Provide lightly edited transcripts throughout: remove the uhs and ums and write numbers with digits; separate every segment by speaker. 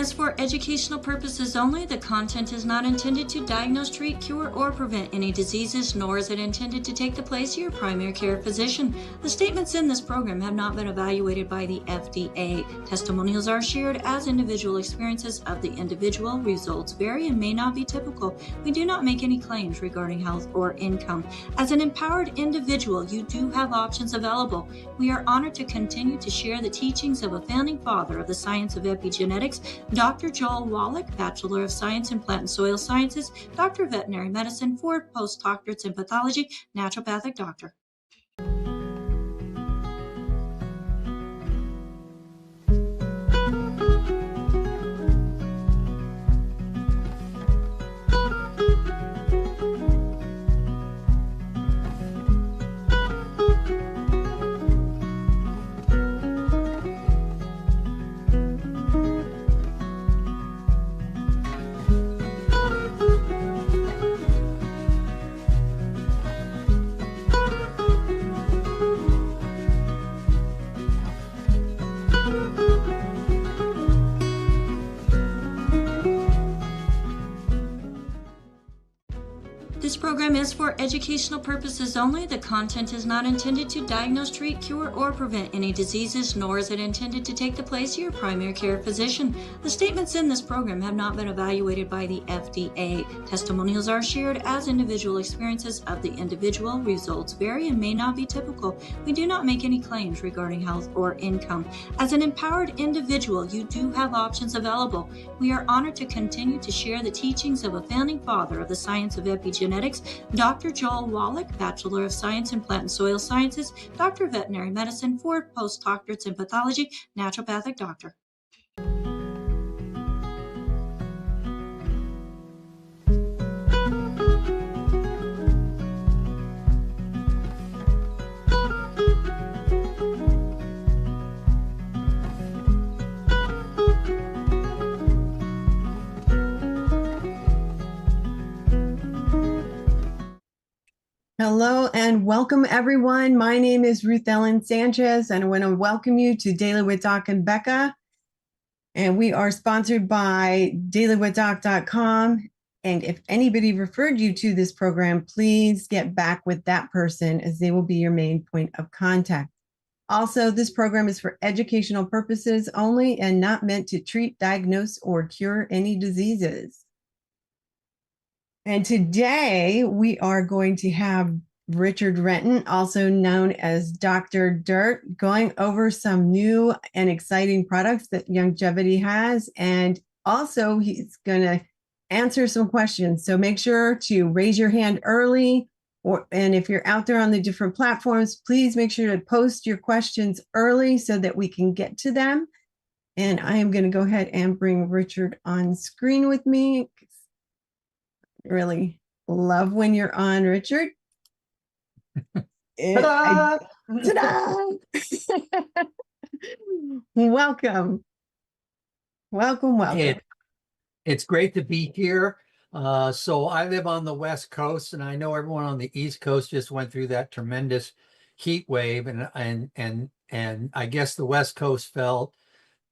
Speaker 1: is for educational purposes only. The content is not intended to diagnose, treat, cure, or prevent any diseases, nor is it intended to take the place of your primary care physician. The statements in this program have not been evaluated by the FDA. Testimonials are shared as individual experiences of the individual. Results vary and may not be typical. We do not make any claims regarding health or income. As an empowered individual, you do have options available. We are honored to continue to share the teachings of a founding father of the science of epigenetics, Dr. Joel Wallach, Bachelor of Science in Plant and Soil Sciences, Doctor of Veterinary Medicine, 4 postdoctorates in pathology, naturopathic doctor. This program is for educational purposes only. The content is not intended to diagnose, treat, cure, or prevent any diseases, nor is it intended to take the place of your primary care physician. The statements in this program have not been evaluated by the FDA. Testimonials are shared as individual experiences of the individual. Results vary and may not be typical. We do not make any claims regarding health or income. As an empowered individual, you do have options available. We are honored to continue to share the teachings of a founding father of the science of epigenetics, Dr. Joel Wallach, Bachelor of Science in Plant and Soil Sciences, Doctor of Veterinary Medicine, 4 postdoctorates in pathology, naturopathic doctor.
Speaker 2: Hello and welcome everyone. My name is Ruth Ellen Sanchez and I want to welcome you to Daily with Doc and Becca. And we are sponsored by dailywithdoc.com. And if anybody referred you to this program, please get back with that person as they will be your main point of contact. Also, this program is for educational purposes only and not meant to treat, diagnose, or cure any diseases. And today we are going to have Richard Renton, also known as Dr. Dirt, going over some new and exciting products that Youngevity has. And also he's going to answer some questions. So make sure to raise your hand early, and if you're out there on the different platforms, please make sure to post your questions early so that we can get to them. And I am going to go ahead and bring Richard on screen with me. Really love when you're on, Richard.
Speaker 3: Ta-da!
Speaker 2: Ta-da! Welcome.
Speaker 3: It's great to be here. So I live on the West Coast, and I know everyone on the East Coast just went through that tremendous heat wave, and I guess the West Coast felt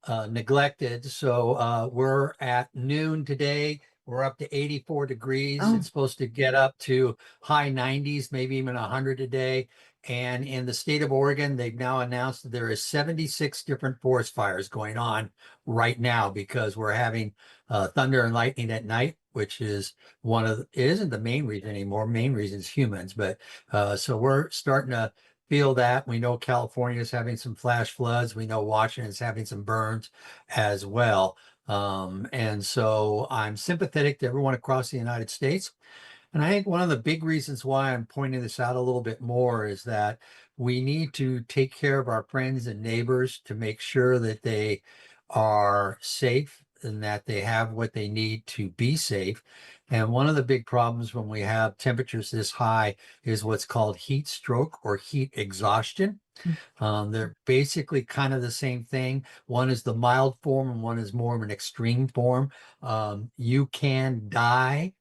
Speaker 3: neglected. So we're at noon today. We're up to 84 degrees.
Speaker 2: Oh.
Speaker 3: It's supposed to get up to high 90s, maybe even 100 a day. And in the state of Oregon, they've now announced that there is 76 different forest fires going on right now because we're having thunder and lightning at night, which is it isn't the main reason anymore. Main reason is humans. But so we're starting to feel that. We know California is having some flash floods. We know Washington is having some burns as well. And so I'm sympathetic to everyone across the United States. And I think one of the big reasons why I'm pointing this out a little bit more is that we need to take care of our friends and neighbors to make sure that they are safe and that they have what they need to be safe. And one of the big problems when we have temperatures this high is what's called heat stroke or heat exhaustion. They're basically kind of the same thing. One is the mild form and one is more of an extreme form. You can die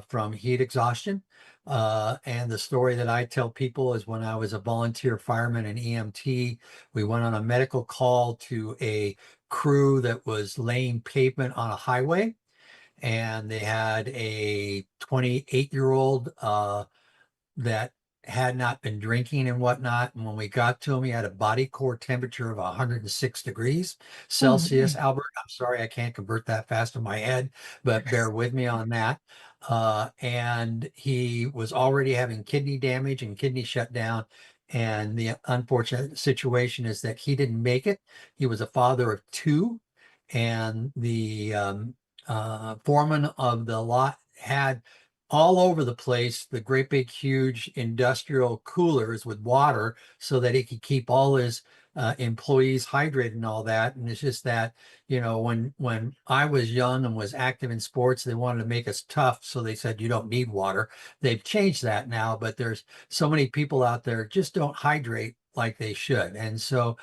Speaker 3: from heat exhaustion. And the story that I tell people is when I was a volunteer fireman and EMT, we went on a medical call to a crew that was laying pavement on a highway, and they had a 28-year-old that had not been drinking and whatnot. And when we got to him, he had a body core temperature of 106 degrees
Speaker 2: Oh,
Speaker 3: Celsius. Albert, I'm sorry, I can't convert that fast in my head, but bear with me on that. And he was already having kidney damage and kidney shutdown. And the unfortunate situation is that he didn't make it. He was a father of two, and the foreman of the lot had all over the place the great big huge industrial coolers with water so that he could keep all his employees hydrated and all that. And it's just that, when I was young and was active in sports, they wanted to make us tough, so they said you don't need water. They've changed that now, but there's so many people out there just don't hydrate like they should. And so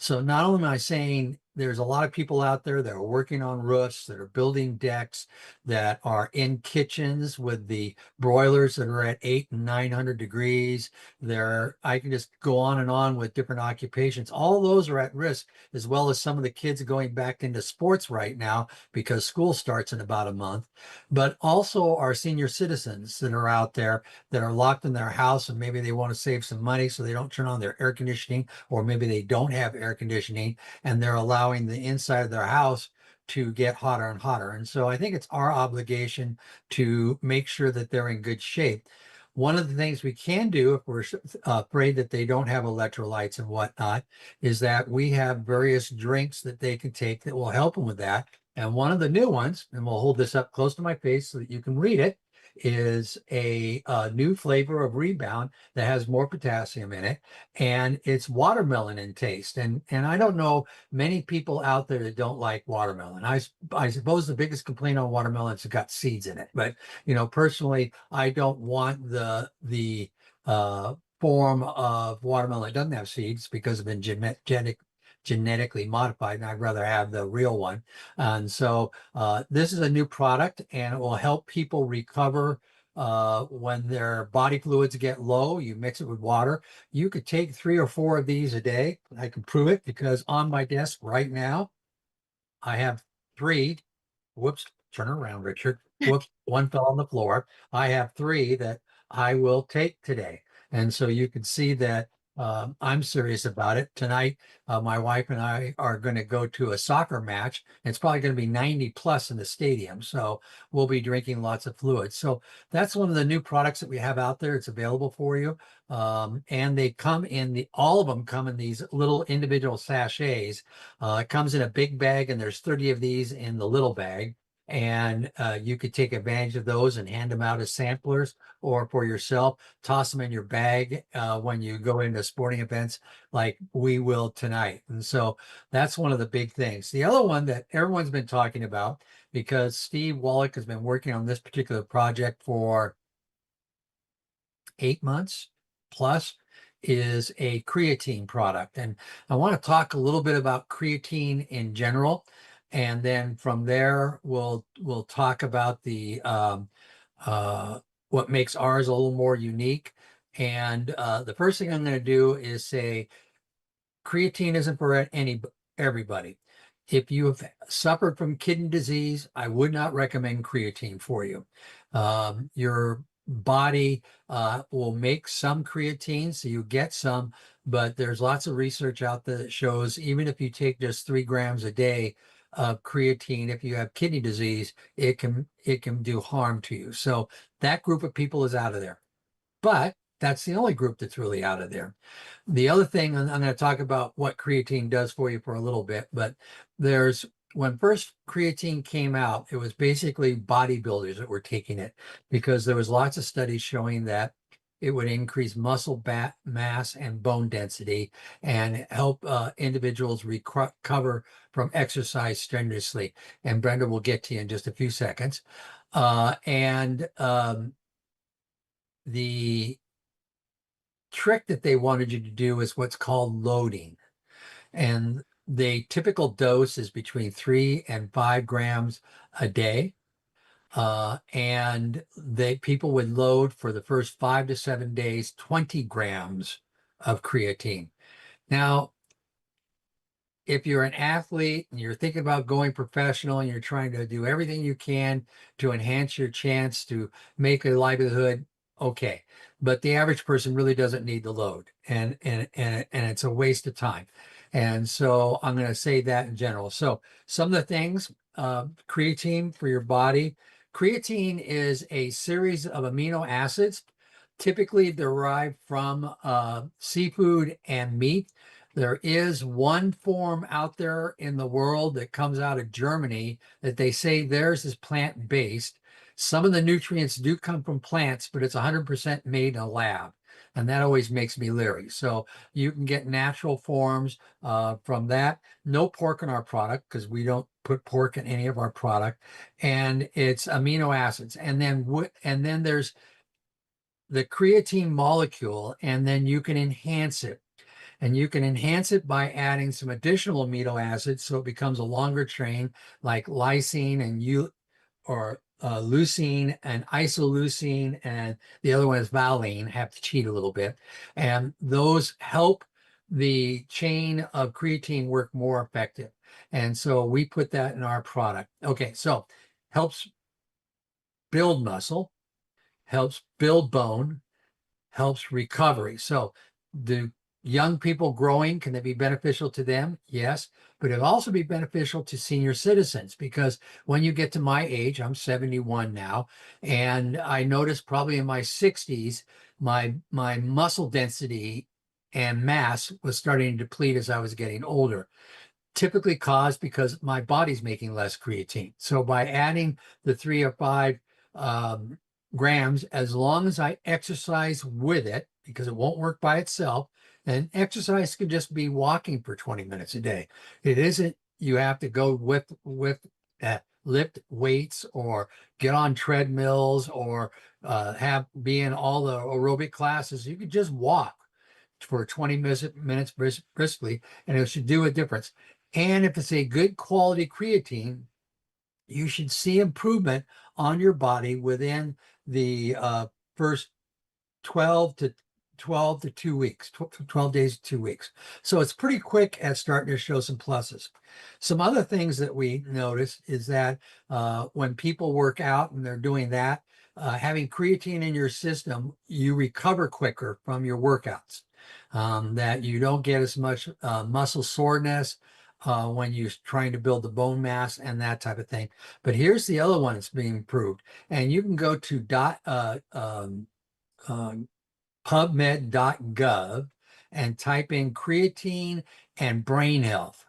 Speaker 3: not only am I saying there's a lot of people out there that are working on roofs, that are building decks, that are in kitchens with the broilers that are at 800 and 900 degrees. I can just go on and on with different occupations. All those are at risk, as well as some of the kids going back into sports right now because school starts in about a month. But also our senior citizens that are out there that are locked in their house, and maybe they want to save some money so they don't turn on their air conditioning, or maybe they don't have air conditioning and they're allowing the inside of their house to get hotter and hotter. And so I think it's our obligation to make sure that they're in good shape. One of the things we can do if we're afraid that they don't have electrolytes and whatnot is that we have various drinks that they can take that will help them with that. And one of the new ones, and we'll hold this up close to my face so that you can read it, is a new flavor of Rebound that has more potassium in it, and it's watermelon in taste. And I don't know many people out there that don't like watermelon. I suppose the biggest complaint on watermelon is it's got seeds in it. But personally, I don't want the form of watermelon that doesn't have seeds because of been genetically modified, and I'd rather have the real one. And so this is a new product, and it will help people recover when their body fluids get low. You mix it with water. You could take 3 or 4 of these a day. I can prove it because on my desk right now, I have 3. Whoops, turn around, Richard. Whoops, one fell on the floor. I have 3 that I will take today. And so you can see that I'm serious about it. Tonight, my wife and I are going to go to a soccer match. It's probably going to be 90 plus in the stadium. So we'll be drinking lots of fluids. So that's one of the new products that we have out there. It's available for you. And they come in all of them come in these little individual sachets. It comes in a big bag, and there's 30 of these in the little bag. And you could take advantage of those and hand them out as samplers, or for yourself, toss them in your bag when you go into sporting events like we will tonight. And so that's one of the big things. The other one that everyone's been talking about, because Steve Wallach has been working on this particular project for 8 months plus, is a creatine product. And I want to talk a little bit about creatine in general. And then from there, we'll talk about the what makes ours a little more unique. And the first thing I'm going to do is say creatine isn't for everybody. If you have suffered from kidney disease, I would not recommend creatine for you. Your body will make some creatine, so you get some, but there's lots of research out there that shows even if you take just 3 grams a day of creatine, if you have kidney disease, it can do harm to you. So that group of people is out of there. But that's the only group that's really out of there. The other thing, and I'm going to talk about what creatine does for you for a little bit, but when first creatine came out, it was basically bodybuilders that were taking it because there was lots of studies showing that it would increase muscle mass and bone density and help individuals recover from exercise strenuously. And Brenda will get to you in just a few seconds. The trick that they wanted you to do is what's called loading. And the typical dose is between 3 and 5 grams a day. And people would load for the first 5 to 7 days 20 grams of creatine. Now, if you're an athlete and you're thinking about going professional and you're trying to do everything you can to enhance your chance to make a livelihood, okay. But the average person really doesn't need the load, and it's a waste of time. And so I'm going to say that in general. So some of the things, creatine for your body. Creatine is a series of amino acids, typically derived from seafood and meat. There is one form out there in the world that comes out of Germany that they say theirs is plant-based. Some of the nutrients do come from plants, but it's 100% made in a lab. And that always makes me leery. So you can get natural forms from that. No pork in our product because we don't put pork in any of our product. And it's amino acids. And then there's the creatine molecule, and then you can enhance it. And you can enhance it by adding some additional amino acids so it becomes a longer chain, like lysine and leucine and isoleucine, and the other one is valine. Have to cheat a little bit. And those help the chain of creatine work more effective. And so we put that in our product. Okay, so helps build muscle, helps build bone, helps recovery. So the young people growing, can they be beneficial to them? Yes, but it'll also be beneficial to senior citizens, because when you get to my age, I'm 71 now, and I noticed probably in my 60s, my muscle density and mass was starting to deplete as I was getting older, typically caused because my body's making less creatine. So by adding the 3 or 5 grams, as long as I exercise with it, because it won't work by itself, and exercise could just be walking for 20 minutes a day. It isn't, you have to go with lift weights or get on treadmills or be in all the aerobic classes. You could just walk for 20 minutes briskly, and it should do a difference. And if it's a good quality creatine, you should see improvement on your body within the first 12 to 2 weeks, 12 days to 2 weeks. So it's pretty quick at starting to show some pluses. Some other things that we notice is that when people work out and they're doing that, having creatine in your system, you recover quicker from your workouts, that you don't get as much muscle soreness when you're trying to build the bone mass and that type of thing. But here's the other one that's being improved. And you can go to PubMed.gov and type in creatine and brain health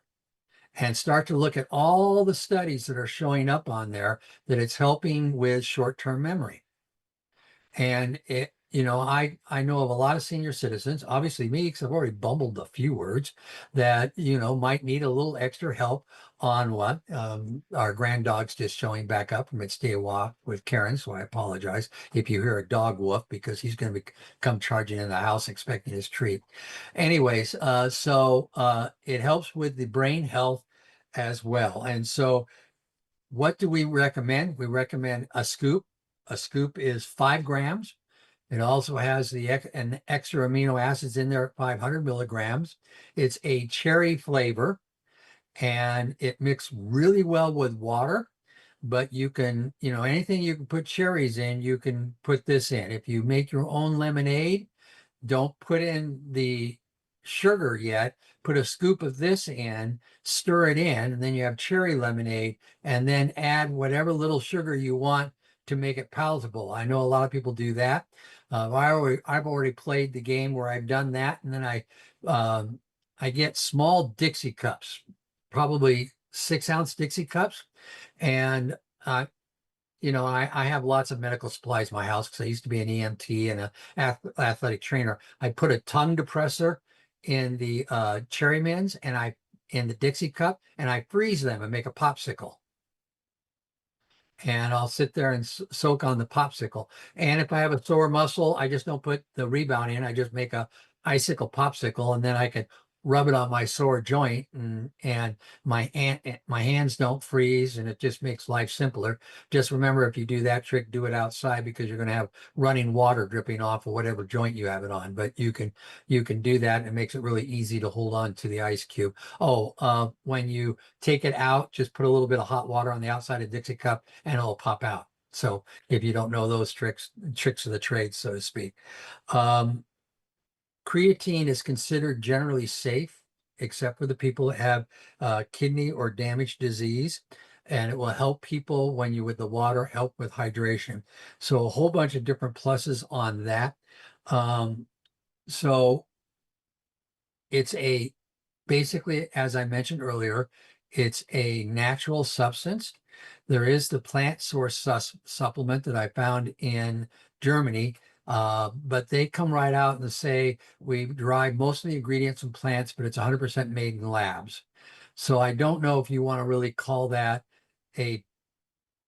Speaker 3: and start to look at all the studies that are showing up on there that it's helping with short-term memory. And I know of a lot of senior citizens, obviously me, because I've already bumbled a few words, that, might need a little extra help on what our granddog's just showing back up from its day walk with Karen. So I apologize if you hear a dog woof, because he's going to come charging in the house expecting his treat. Anyways, so it helps with the brain health as well. And so what do we recommend? We recommend a scoop. A scoop is 5 grams. It also has an extra amino acids in there at 500 milligrams. It's a cherry flavor, and it mixes really well with water. But you can, anything you can put cherries in, you can put this in. If you make your own lemonade, don't put in the sugar yet. Put a scoop of this in, stir it in, and then you have cherry lemonade, and then add whatever little sugar you want to make it palatable. I know a lot of people do that. I've already played the game where I've done that, and then I get small Dixie cups, probably 6-ounce Dixie cups, and I have lots of medical supplies in my house because I used to be an EMT and an athletic trainer. I put a tongue depressor in the cherry mints and in the Dixie cup, and I freeze them and make a popsicle. And I'll sit there and soak on the popsicle. And if I have a sore muscle, I just don't put the Rebound in. I just make a icicle popsicle, and then I can rub it on my sore joint, and my hands don't freeze, and it just makes life simpler. Just remember, if you do that trick, do it outside, because you're going to have running water dripping off of whatever joint you have it on. But you can do that, and it makes it really easy to hold on to the ice cube. Oh, when you take it out, just put a little bit of hot water on the outside of a Dixie cup and it'll pop out. So if you don't know those tricks of the trade, so to speak. Creatine is considered generally safe, except for the people that have kidney or damaged disease. And it will help people when you with the water, help with hydration. So a whole bunch of different pluses on that. So it's basically, as I mentioned earlier, it's a natural substance. There is the plant source supplement that I found in Germany, but they come right out and say we derive most of the ingredients from plants, but it's 100% made in labs. So I don't know if you want to really call that a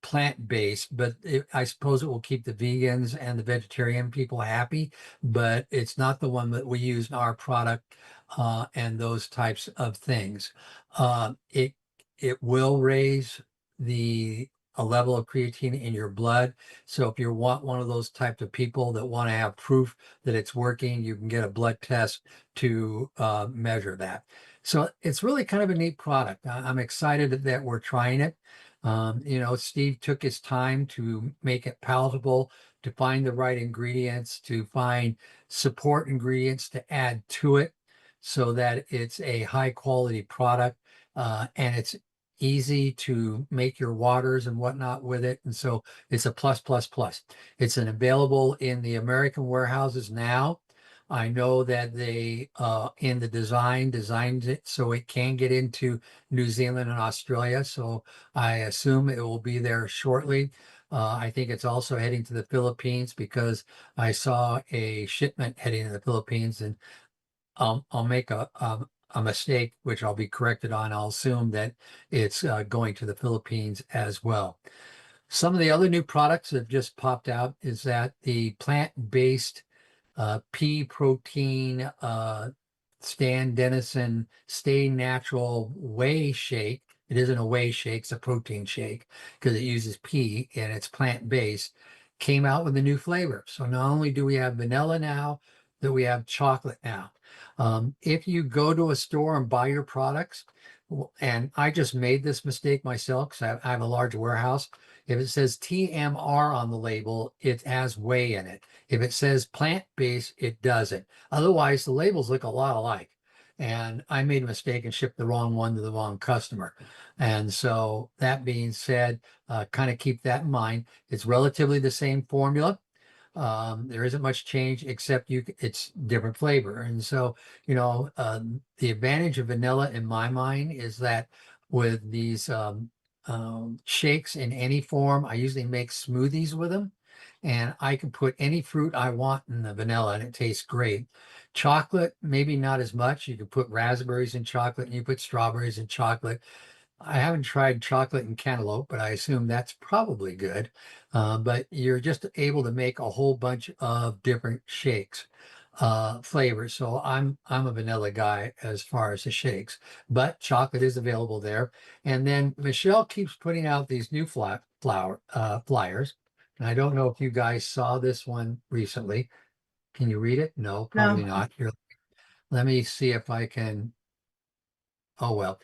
Speaker 3: plant-based, but I suppose it will keep the vegans and the vegetarian people happy, but it's not the one that we use in our product, and those types of things. It will raise a level of creatine in your blood. So if you want one of those types of people that want to have proof that it's working, you can get a blood test to measure that. So it's really kind of a neat product. I'm excited that we're trying it. Steve took his time to make it palatable, to find the right ingredients, to find support ingredients to add to it so that it's a high quality product, and it's easy to make your waters and whatnot with it. And so it's a plus, plus, plus. It's available in the American warehouses now. I know that they, in the designed it so it can get into New Zealand and Australia. So I assume it will be there shortly. I think it's also heading to the Philippines, because I saw a shipment heading to the Philippines, and I'll make a mistake, which I'll be corrected on. I'll assume that it's going to the Philippines as well. Some of the other new products that have just popped out is that the plant-based pea protein Stan Dennison Sta-Natural Whey Shake. It isn't a whey shake, it's a protein shake, because it uses pea and it's plant-based. Came out with a new flavor. So not only do we have vanilla now, that we have chocolate now. If you go to a store and buy your products, and I just made this mistake myself because I have a large warehouse. If it says TMR on the label, it has whey in it. If it says plant-based, it doesn't. Otherwise, the labels look a lot alike. And I made a mistake and shipped the wrong one to the wrong customer. And so that being said, kind of keep that in mind. It's relatively the same formula. There isn't much change, except it's different flavor. And so, the advantage of vanilla in my mind is that with these shakes in any form, I usually make smoothies with them, and I can put any fruit I want in the vanilla and it tastes great. Chocolate, maybe not as much. You can put raspberries in chocolate, and you put strawberries in chocolate. I haven't tried chocolate and cantaloupe, but I assume that's probably good. But you're just able to make a whole bunch of different shakes, flavors. So I'm a vanilla guy as far as the shakes, but chocolate is available there. And then Michelle keeps putting out these new flyers. And I don't know if you guys saw this one recently. Can you read it? No, probably
Speaker 2: No,
Speaker 3: not. Here, let me see if I can. Oh, well.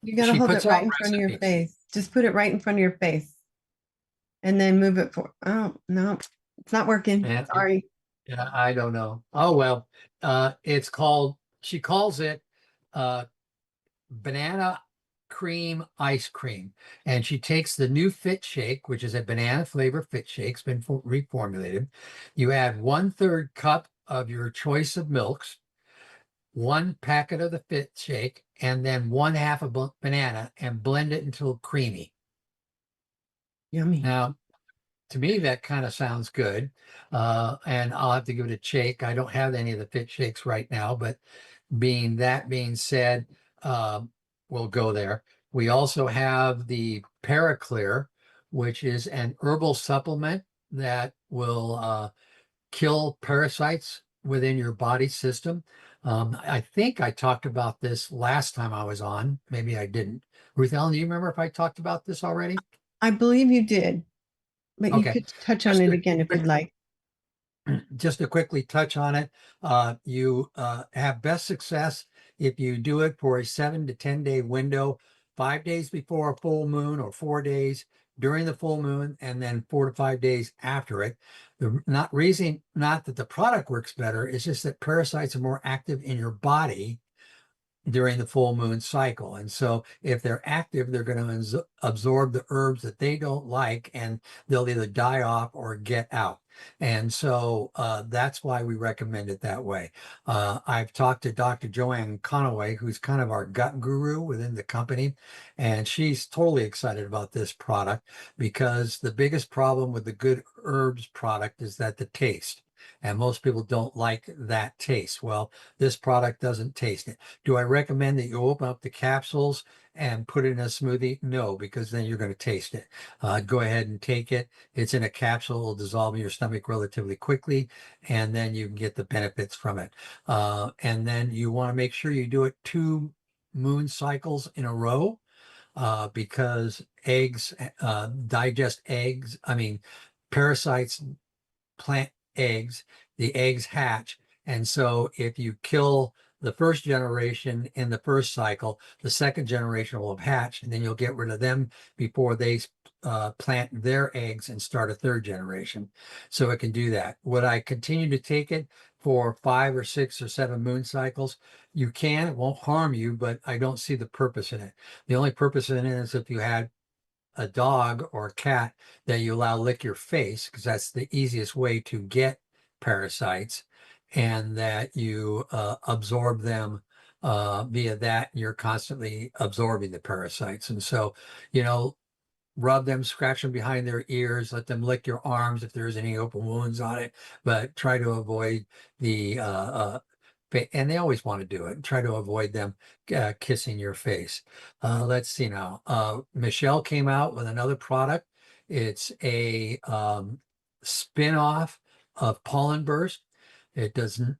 Speaker 2: you got to
Speaker 3: She
Speaker 2: hold it
Speaker 3: puts
Speaker 2: right
Speaker 3: out
Speaker 2: in front of your
Speaker 3: recipes.
Speaker 2: face. Just put it right in front of your face and then move it for. Oh, no, it's not working.
Speaker 3: And
Speaker 2: Sorry.
Speaker 3: yeah, I don't know. Oh, well, she calls it uh, banana cream ice cream. And she takes the new Fit Shake, which is a banana flavor Fit Shake, it's been reformulated. You add 1/3 cup of your choice of milks, 1 packet of the Fit Shake, and then 1/2 a banana, and blend it until creamy.
Speaker 2: Yummy.
Speaker 3: Now, to me, that kind of sounds good. And I'll have to give it a shake. I don't have any of the Fit Shakes right now, but being said, we'll go there. We also have the Paraclear, which is an herbal supplement that will kill parasites within your body system. I think I talked about this last time I was on. Maybe I didn't. Ruth Ellen, do you remember if I talked about this already?
Speaker 2: I believe you did, but you
Speaker 3: Okay.
Speaker 2: could touch on
Speaker 3: Just
Speaker 2: it
Speaker 3: to,
Speaker 2: again if you'd like.
Speaker 3: just to quickly touch on it, you have best success if you do it for a 7 to 10 day window, 5 days before a full moon or 4 days during the full moon, and then 4 to 5 days after it. The not reason, not that the product works better, it's just that parasites are more active in your body during the full moon cycle. And so if they're active, they're going to absorb the herbs that they don't like, and they'll either die off or get out. And so that's why we recommend it that way. I've talked to Dr. Joanne Conaway, who's kind of our gut guru within the company, and she's totally excited about this product because the biggest problem with the Good Herbs product is that the taste. And most people don't like that taste. Well, this product doesn't taste it. Do I recommend that you open up the capsules and put it in a smoothie? No, because then you're going to taste it. Go ahead and take it. It's in a capsule. It'll dissolve in your stomach relatively quickly, and then you can get the benefits from it. And then you want to make sure you do it 2 moon cycles in a row, because eggs, digest eggs. I mean, parasites plant eggs, the eggs hatch. And so if you kill the first generation in the first cycle, the second generation will have hatched, and then you'll get rid of them before they plant their eggs and start a third generation. So it can do that. Would I continue to take it for 5 or 6 or 7 moon cycles? You can, it won't harm you, but I don't see the purpose in it. The only purpose in it is if you had a dog or a cat that you allow lick your face, because that's the easiest way to get parasites, and that you absorb them via that. You're constantly absorbing the parasites. And so, you know, rub them, scratch them behind their ears, let them lick your arms if there's any open wounds on it, but try to avoid the and they always want to do it. Try to avoid them kissing your face. Let's see now. Michelle came out with another product. It's a spin-off of Pollen Burst. It doesn't.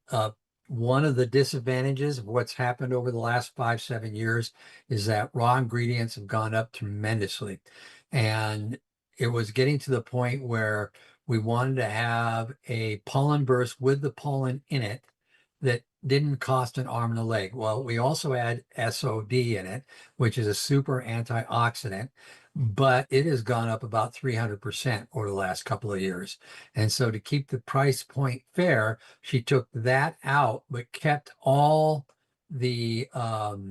Speaker 3: One of the disadvantages of what's happened over the last 5-7 years is that raw ingredients have gone up tremendously, and it was getting to the point where we wanted to have a pollen burst with the pollen in it that didn't cost an arm and a leg. Well, we also add SOD in it, which is a super antioxidant, but it has gone up about 300% over the last couple of years. And so to keep the price point fair, she took that out, but kept all the other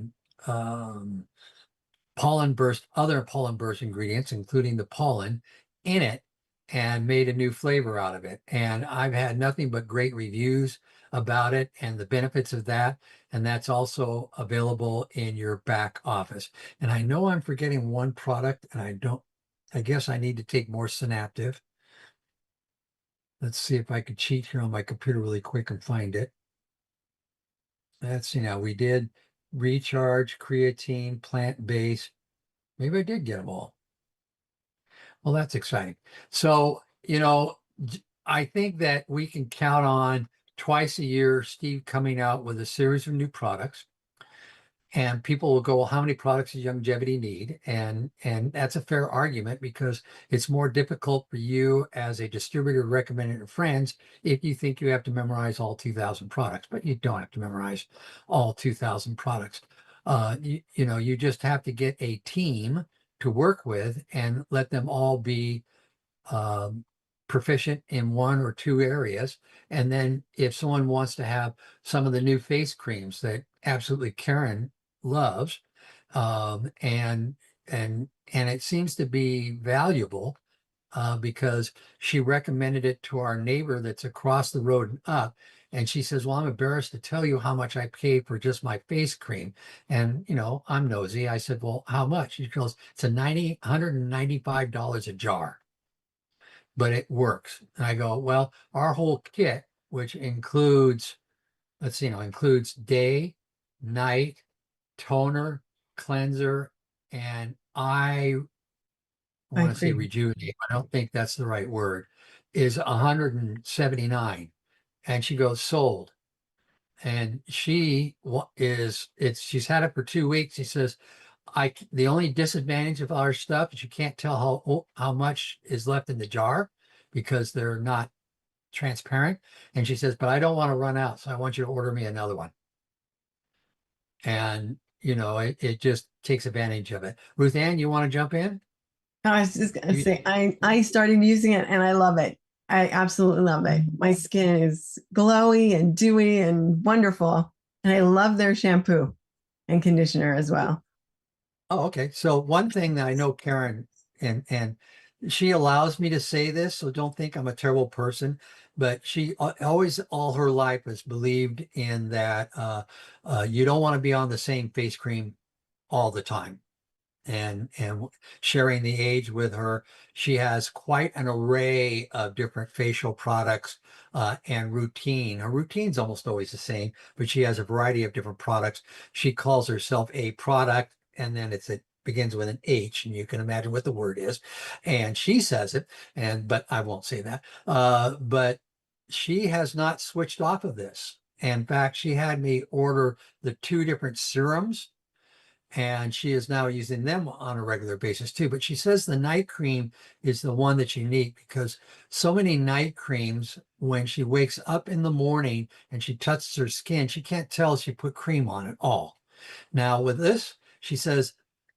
Speaker 3: pollen burst ingredients, including the pollen, in it, and made a new flavor out of it. And I've had nothing but great reviews about it and the benefits of that. And that's also available in your back office. And I know I'm forgetting one product, and I guess I need to take more Synaptive. Let's see if I could cheat here on my computer really quick and find it. Let's see now. We did Recharge, Creatine, Plant-Based. Maybe I did get them all. Well, that's exciting. So, you know, I think that we can count on twice a year Steve coming out with a series of new products. And people will go, well, how many products does Youngevity need? And that's a fair argument, because it's more difficult for you as a distributor to recommend it to friends if you think you have to memorize all 2,000 products, but you don't have to memorize all 2,000 products. You know, you just have to get a team to work with and let them all be proficient in 1 or 2 areas. And then if someone wants to have some of the new face creams that absolutely Karen loves, and it seems to be valuable, because she recommended it to our neighbor that's across the road and up. And she says, well, I'm embarrassed to tell you how much I paid for just my face cream. And, you know, I'm nosy. I said, well, how much? She goes, it's $195 a jar, but it works. And I go, well, our whole kit, which includes, let's see, includes day, night, toner, cleanser, and I
Speaker 2: I
Speaker 3: want to say
Speaker 2: agree.
Speaker 3: rejuvenate. I don't think that's the right word, is 179. And she goes, sold. And she's had it for 2 weeks. She says, the only disadvantage of our stuff is you can't tell how much is left in the jar because they're not transparent. And she says, but I don't want to run out, so I want you to order me another one. And it just takes advantage of it. Ruth Ann, you want to jump in?
Speaker 2: I was just gonna
Speaker 3: You-
Speaker 2: say, I started using it and I love it. I absolutely love it. My skin is glowy and dewy and wonderful. And I love their shampoo and conditioner as well.
Speaker 3: Oh, okay. So one thing that I know Karen, and she allows me to say this, so don't think I'm a terrible person, but she always all her life has believed in that you don't want to be on the same face cream all the time. And sharing the age with her, she has quite an array of different facial products and routine. Her routine's almost always the same, but she has a variety of different products. She calls herself a product, and then it begins with an H, and you can imagine what the word is. And she says it, but I won't say that. But she has not switched off of this. In fact, she had me order the 2 different serums, and she is now using them on a regular basis too. But she says the night cream is the one that's unique because so many night creams, when she wakes up in the morning and she touches her skin, she can't tell she put cream on at all. Now with this, she says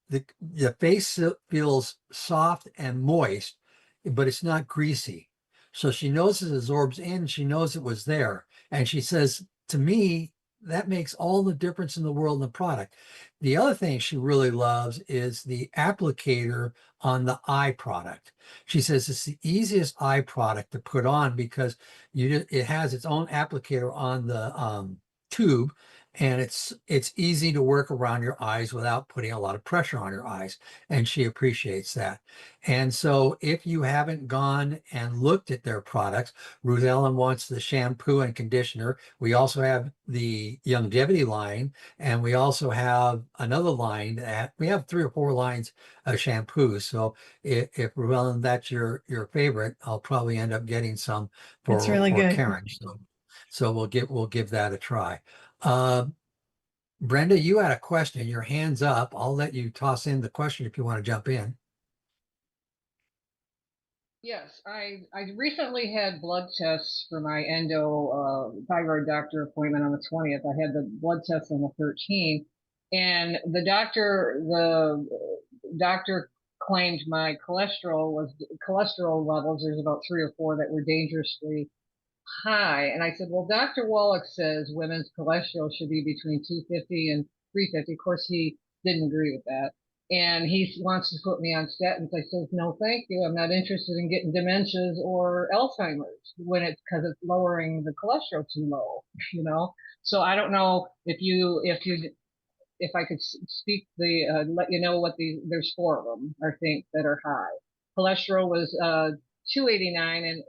Speaker 3: the face feels soft and moist, but it's not greasy. So she knows it absorbs in, she knows it was there. And she says, to me, that makes all the difference in the world in the product. The other thing she really loves is the applicator on the eye product. She says it's the easiest eye product to put on because it has its own applicator on the tube, and it's easy to work around your eyes without putting a lot of pressure on your eyes, and she appreciates that. And so if you haven't gone and looked at their products, Ruth Ellen wants the shampoo and conditioner. We also have the Youngevity line, and we also have another line that we have 3 or 4 lines of shampoos. So if Ruth Ellen, that's your favorite, I'll probably end up getting some
Speaker 2: It's really
Speaker 3: for
Speaker 2: good.
Speaker 3: Karen. So we'll give that a try. Uh, Brenda, you had a question. Your hand's up. I'll let you toss in the question if you want to jump in.
Speaker 4: Yes, I recently had blood tests for my endo thyroid doctor appointment on the 20th. I had the blood test on the 13th, and the doctor claimed my cholesterol levels. There's about 3 or 4 that were dangerously high, and I said, well, Dr. Wallach says women's cholesterol should be between 250 and 350. Of course, he didn't agree with that. And he wants to put me on statins. I said, no, thank you. I'm not interested in getting dementias or Alzheimer's because it's lowering the cholesterol too low, you know? So I don't know if I could speak let you know what there's 4 of them, I think, that are high. Cholesterol was 289 and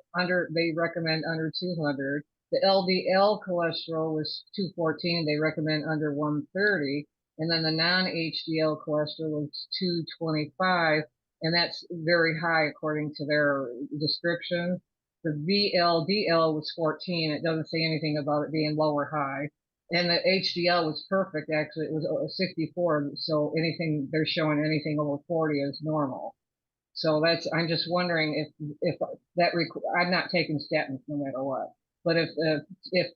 Speaker 4: they recommend under 200. The LDL cholesterol was 214. They recommend under 130. And then the non-HDL cholesterol was 225. And that's very high according to their description. The VLDL was 14. It doesn't say anything about it being low or high. And the HDL was perfect, actually. It was 64. So they're showing anything over 40 is normal. So I'm just wondering if I'm not taking statins no matter what. But if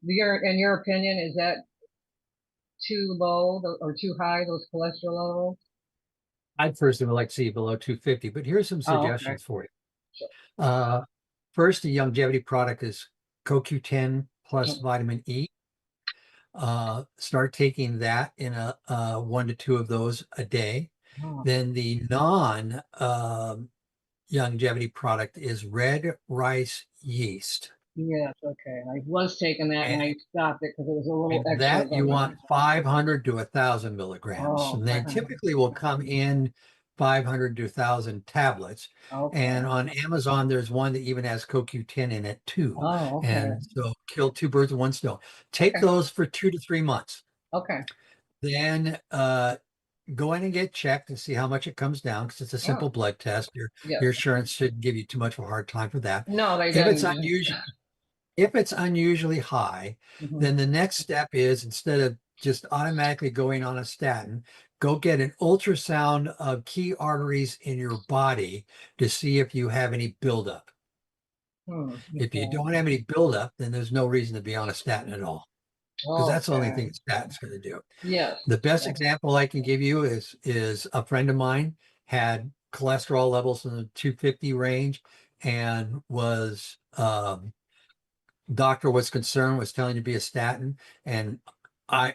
Speaker 4: in your opinion, is that too low or too high, those cholesterol levels?
Speaker 3: I personally would like to see below 250, but here's some
Speaker 4: Oh, okay.
Speaker 3: suggestions for you.
Speaker 4: Sure.
Speaker 3: First, the Youngevity product is CoQ10 plus
Speaker 4: Oh.
Speaker 3: vitamin E. Start taking that in 1 to 2 of those a day.
Speaker 4: Oh.
Speaker 3: Then the non Youngevity product is red rice yeast.
Speaker 4: Yes, okay. I was taking that and I
Speaker 3: And,
Speaker 4: stopped it because it was a little
Speaker 3: and
Speaker 4: extra.
Speaker 3: that you want 500 to 1,000 milligrams.
Speaker 4: Oh,
Speaker 3: And they
Speaker 4: 500.
Speaker 3: typically will come in 500 to 1,000 tablets.
Speaker 4: Okay.
Speaker 3: And on Amazon, there's one that even has CoQ10 in it too.
Speaker 4: Oh, okay.
Speaker 3: And so kill 2 birds with 1 stone. Take
Speaker 4: Okay.
Speaker 3: those for 2 to 3 months.
Speaker 4: Okay.
Speaker 3: Then go in and get checked and see how much it comes down because it's a simple blood test.
Speaker 4: Yes.
Speaker 3: Your insurance shouldn't give you too much of a hard time for that.
Speaker 4: No, they
Speaker 3: If it's
Speaker 4: didn't.
Speaker 3: unusual, If it's unusually high,
Speaker 4: Mhm.
Speaker 3: then the next step is, instead of just automatically going on a statin, go get an ultrasound of key arteries in your body to see if you have any buildup. If you
Speaker 4: Okay.
Speaker 3: don't have any buildup, then there's no reason to be on a statin at all, because that's the only thing
Speaker 4: Okay.
Speaker 3: a statin's going to do.
Speaker 4: Yes.
Speaker 3: The best
Speaker 4: Yes.
Speaker 3: example I can give you is a friend of mine had cholesterol levels in the 250 range, and was doctor was concerned, was telling you to be a statin. And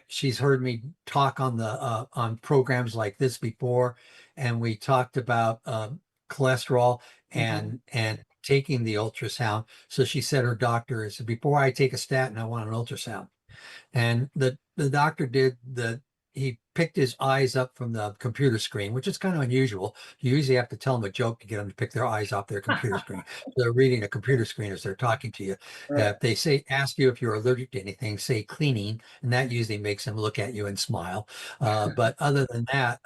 Speaker 3: she's heard me talk on the on programs like this before, and we talked about cholesterol
Speaker 4: Mhm.
Speaker 3: and taking the ultrasound. So she said her doctor is, before I take a statin, I want an ultrasound. And the doctor did the he picked his eyes up from the computer screen, which is kind of unusual. You usually have to tell them a joke to get them to pick their eyes off their computer screen. They're reading a computer screen as they're talking to you.
Speaker 4: Right.
Speaker 3: If they ask you if you're allergic to anything, say cleaning, and that usually makes them look at you and smile. But other than that,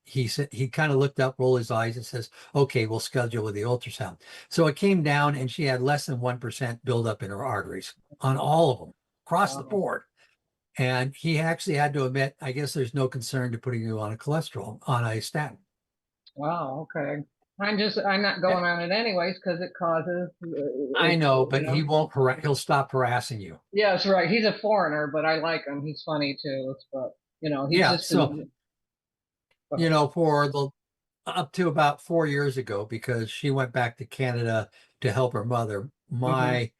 Speaker 3: he said, he kind of looked up, rolled his eyes, and says, "Okay, we'll schedule with the ultrasound." So it came down, and she had less than 1% buildup in her arteries on all of them across the
Speaker 4: Wow.
Speaker 3: board. And he actually had to admit, I guess there's no concern to putting you on a cholesterol, on a statin.
Speaker 4: Wow. Okay. I'm not going on it anyways because it causes,
Speaker 3: I
Speaker 4: it's,
Speaker 3: know,
Speaker 4: you
Speaker 3: but
Speaker 4: know.
Speaker 3: he'll stop harassing you.
Speaker 4: Yes, right. He's a foreigner, but I like him. He's funny too. But he's
Speaker 3: Yeah.
Speaker 4: just
Speaker 3: So,
Speaker 4: been.
Speaker 3: for the up to about 4 years ago, because she went back to Canada to help her mother,
Speaker 4: Mhm.
Speaker 3: my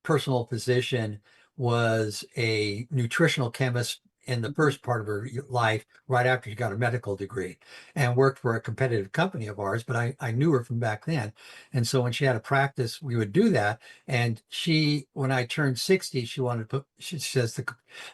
Speaker 3: personal physician was a nutritional chemist in the
Speaker 4: Mhm.
Speaker 3: first part of her life, right after she got a medical degree, and worked for a competitive company of ours. But I knew her from back then. And so when she had a practice, we would do that. And when I turned 60, she wanted to she says,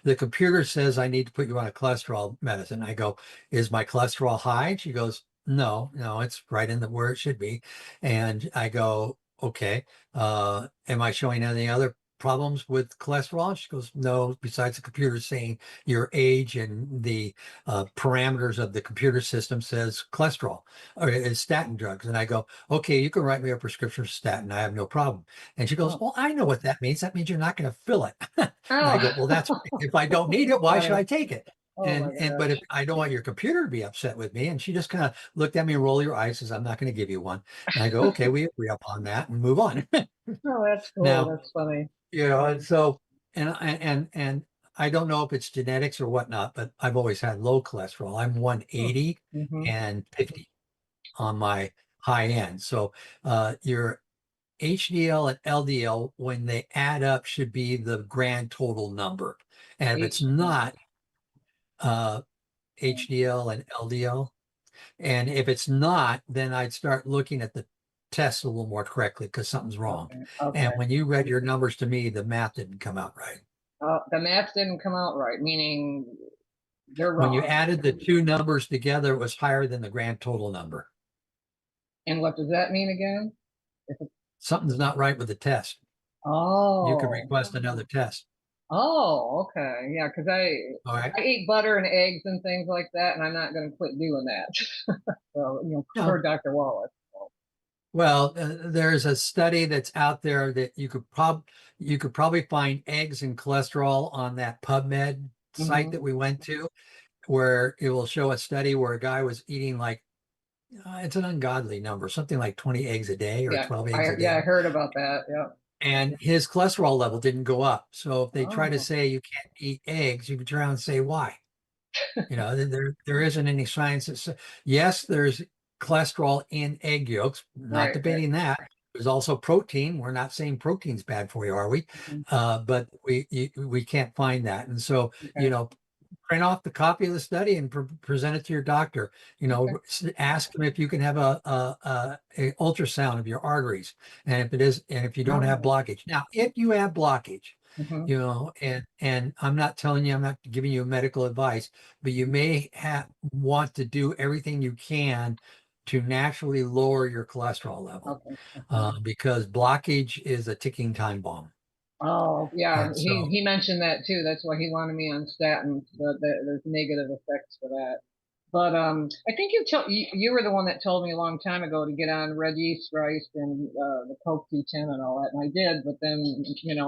Speaker 3: the computer says I need to put you on a cholesterol medicine. I go, is my cholesterol high? And she goes, no, no, it's right in the where it should be. And I go, okay, am I showing any other problems with cholesterol? She goes, no, besides the computer saying your age, and the parameters of the computer system says cholesterol or is statin drugs. And I go, okay, you can write me a prescription for statin. I have no problem. And she goes,
Speaker 4: Oh.
Speaker 3: well, I know what that means. That means you're not going to fill it. And I go,
Speaker 4: Oh.
Speaker 3: well, that's, if I don't need it, why should
Speaker 4: Funny.
Speaker 3: I take it?
Speaker 4: Oh my
Speaker 3: But if
Speaker 4: gosh.
Speaker 3: I don't want your computer to be upset with me, and she just kind of looked at me and rolled her eyes, says, I'm not going to give you one. And I go, okay, we agree upon that and move on.
Speaker 4: Oh, that's cool.
Speaker 3: Now,
Speaker 4: That's funny.
Speaker 3: and so, and I don't know if it's genetics or whatnot, but I've always had low cholesterol. I'm
Speaker 4: Hmm.
Speaker 3: 180
Speaker 4: Mm-hmm.
Speaker 3: and 50 on my high end. So your HDL and LDL, when they add up, should be the grand total number. And if it's not uh, HDL and LDL, and if it's not, then I'd start looking at the test a little more correctly, because something's wrong.
Speaker 4: Okay.
Speaker 3: And
Speaker 4: Okay.
Speaker 3: when you read your numbers to me, the math didn't come out right.
Speaker 4: The math didn't come out right, meaning they're
Speaker 3: When you
Speaker 4: wrong.
Speaker 3: added the two numbers together, it was higher than the grand total number.
Speaker 4: And what does that mean again? If it's,
Speaker 3: Something's not right with the test. You can
Speaker 4: oh.
Speaker 3: request another test.
Speaker 4: Oh, okay. Yeah, because
Speaker 3: All right.
Speaker 4: I eat butter and eggs and things like that, and I'm not going to quit doing that. So,
Speaker 3: No.
Speaker 4: per Dr. Wallace. So,
Speaker 3: Well, there's a study that's out there that you could probably find eggs and cholesterol on that PubMed site
Speaker 4: mhm.
Speaker 3: that we went to, where it will show a study where a guy was eating like, it's an ungodly number, something like 20 eggs a day or
Speaker 4: Yeah,
Speaker 3: 12 eggs a day.
Speaker 4: I heard about that. Yeah.
Speaker 3: And his cholesterol level didn't go up. So if they try to
Speaker 4: Oh,
Speaker 3: say you can't eat eggs, you can turn around and say why. There isn't any science that yes, there's cholesterol in egg yolks. Not
Speaker 4: right, right.
Speaker 3: debating that. There's also protein. We're not saying protein's bad for you, are we?
Speaker 4: Mhm.
Speaker 3: But we can't find that. And so,
Speaker 4: Okay.
Speaker 3: print off the copy of the study and present it to your doctor.
Speaker 4: Okay.
Speaker 3: Ask them if you can have a ultrasound of your arteries, and if you don't have
Speaker 4: Oh.
Speaker 3: blockage. Now, if you have blockage,
Speaker 4: Mhm.
Speaker 3: and I'm not telling you, I'm not giving you medical advice, but you may want to do everything you can to naturally lower your cholesterol level,
Speaker 4: Okay. Okay.
Speaker 3: because blockage is a ticking time bomb.
Speaker 4: Oh, yeah.
Speaker 3: And
Speaker 4: He
Speaker 3: so,
Speaker 4: mentioned that too. That's why he wanted me on statins, but there's negative effects for that. But I think you were the one that told me a long time ago to get on red yeast rice and the CoQ10 and all that, and I did. But then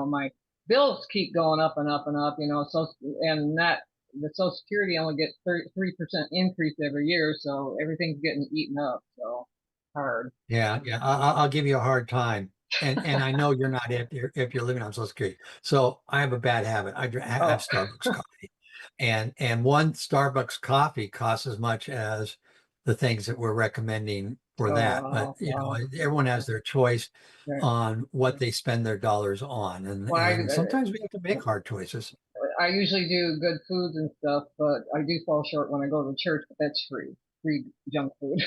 Speaker 4: my bills keep going up and up and up. So and that the Social Security only gets 3% increase every year, so everything's getting eaten up. So hard.
Speaker 3: Yeah, yeah. I'll give you a hard time. And I know you're not if you're living on Social Security. So I have a bad habit. Have
Speaker 4: Oh,
Speaker 3: Starbucks coffee. And one Starbucks coffee costs as much as the things that we're recommending for
Speaker 4: oh
Speaker 3: that. But
Speaker 4: wow, wow.
Speaker 3: everyone has their choice
Speaker 4: Right.
Speaker 3: on what they spend their dollars on. And
Speaker 4: Well,
Speaker 3: and sometimes we have to make hard choices.
Speaker 4: I usually do good foods and stuff, but I do fall short when I go to church. But that's free junk food.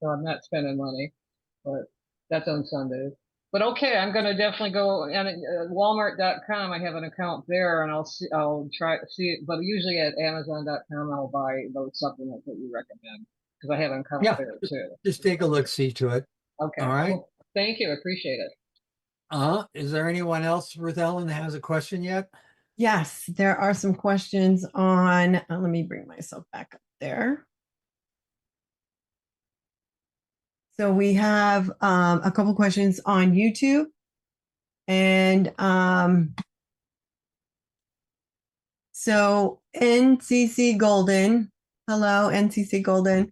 Speaker 4: So I'm not spending money, but that's on Sundays. But okay, I'm gonna definitely go and Walmart.com. I have an account there, and I'll try to see it. But usually at Amazon.com, I'll buy those supplements that you recommend because I have an account
Speaker 3: Yeah,
Speaker 4: there too.
Speaker 3: just take a look, see to it. All
Speaker 4: Okay,
Speaker 3: right.
Speaker 4: well, thank you, appreciate it.
Speaker 3: Is there anyone else, Ruth Ellen, that has a question yet?
Speaker 2: Yes, there are some questions on, let me bring myself back up there. So we have a couple questions on YouTube. And so NCC Golden, hello, NCC Golden,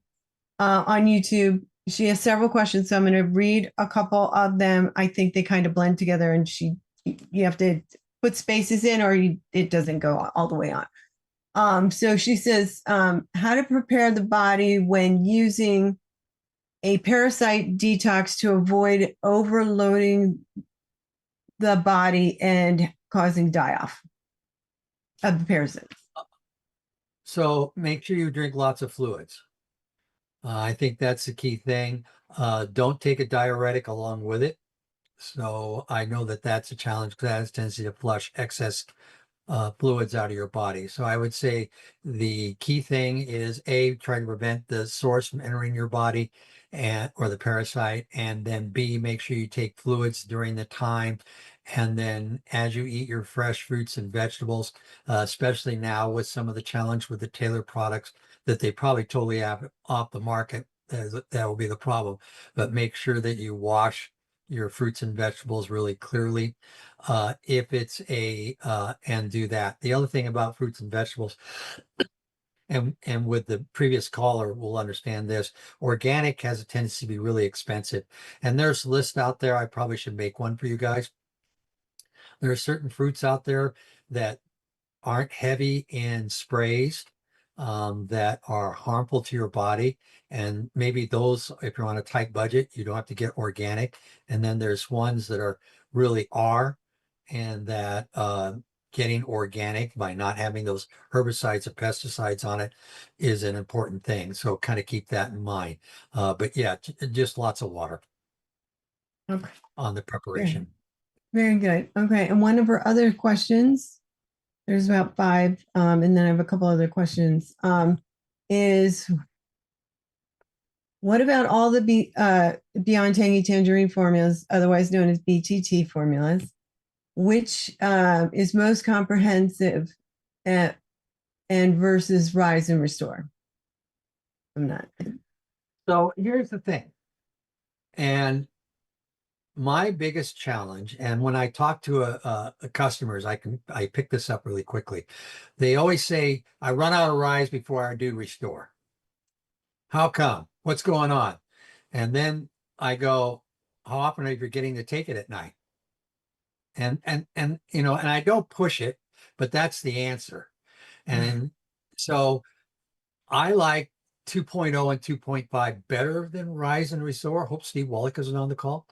Speaker 2: on YouTube. She has several questions, so I'm going to read a couple of them. I think they kind of blend together, and you have to put spaces in, or it doesn't go all the way on. So she says, how to prepare the body when using a parasite detox to avoid overloading the body and causing die-off of the parasites.
Speaker 3: So make sure you drink lots of fluids. I think that's the key thing. Don't take a diuretic along with it. So I know that that's a challenge because that has a tendency to flush excess fluids out of your body. So I would say the key thing is A, try to prevent the source from entering your body or the parasite, and then B, make sure you take fluids during the time. And then as you eat your fresh fruits and vegetables, especially now with some of the challenge with the Taylor products that they probably totally have off the market, that will be the problem. But make sure that you wash your fruits and vegetables really clearly. If it's and do that. The other thing about fruits and vegetables, and with the previous caller will understand this, organic has a tendency to be really expensive. And there's lists out there. I probably should make one for you guys. There are certain fruits out there that aren't heavy in sprays, that are harmful to your body. And maybe those, if you're on a tight budget, you don't have to get organic. And then there's ones that really are, and that getting organic by not having those herbicides or pesticides on it is an important thing. So kind of keep that in mind. But yeah, just lots of water
Speaker 2: Okay.
Speaker 3: on the preparation.
Speaker 2: Very good. Okay. And one of her other questions, there's about 5, and then I have a couple other questions, is what about all the Beyond Tangy Tangerine formulas, otherwise known as BTT formulas, which is most comprehensive and versus Rise and Restore? I'm not.
Speaker 3: So here's the thing. And my biggest challenge, and when I talk to customers, I pick this up really quickly. They always say, I run out of Rise before I do Restore. How come? What's going on? And then I go, how often are you getting to take it at night? And and I don't push it, but that's the answer. And so I like 2.0 and 2.5 better than Rise and Restore. Hope Steve Wallach isn't on the call,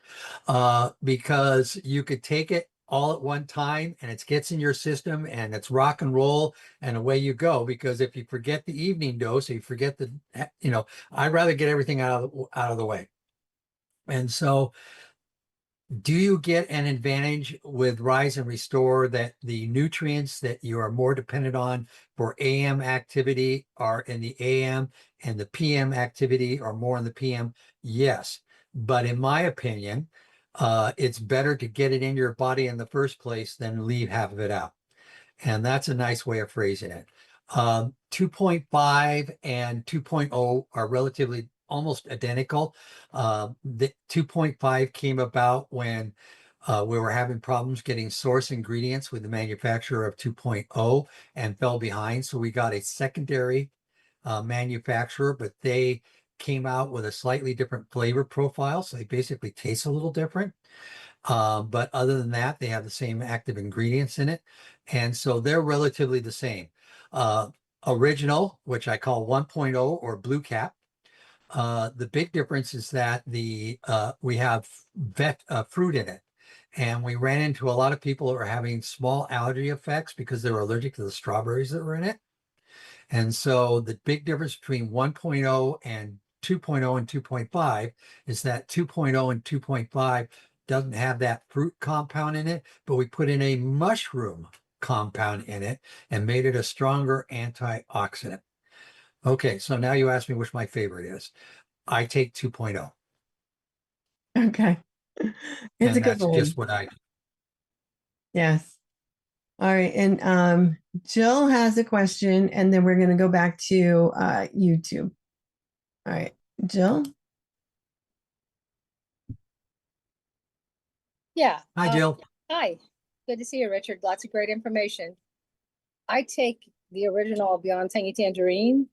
Speaker 3: because you could take it all at one time and it gets in your system and it's rock and roll and away you go. Because if you forget the evening dose, or you forget I'd rather get everything out of the way. And so do you get an advantage with Rise and Restore that the nutrients that you are more dependent on for AM activity are in the AM, and the PM activity are more in the PM? Yes. But in my opinion, it's better to get it in your body in the first place than leave half of it out. And that's a nice way of phrasing it. 2.5 and 2.0 are relatively almost identical. The 2.5 came about when we were having problems getting source ingredients with the manufacturer of 2.0 and fell behind. So we got a secondary manufacturer, but they came out with a slightly different flavor profile. So they basically taste a little different. But other than that, they have the same active ingredients in it. And so they're relatively the same. Original, which I call 1.0 or blue cap. The big difference is that we have fruit in it. And we ran into a lot of people who are having small allergy effects because they were allergic to the strawberries that were in it. And so the big difference between 1.0 and 2.0 and 2.5 is that 2.0 and 2.5 doesn't have that fruit compound in it, but we put in a mushroom compound in it and made it a stronger antioxidant. Okay, so now you ask me which my favorite is. I take 2.0.
Speaker 2: Okay. It's a
Speaker 3: And
Speaker 2: good
Speaker 3: that's
Speaker 2: one.
Speaker 3: just what I do.
Speaker 2: Yes. All right. And Jill has a question, and then we're going to go back to YouTube. All right. Jill?
Speaker 5: Yeah.
Speaker 3: Hi, Jill.
Speaker 5: Hi. Good to see you, Richard. Lots of great information. I take the original Beyond Tangy Tangerine,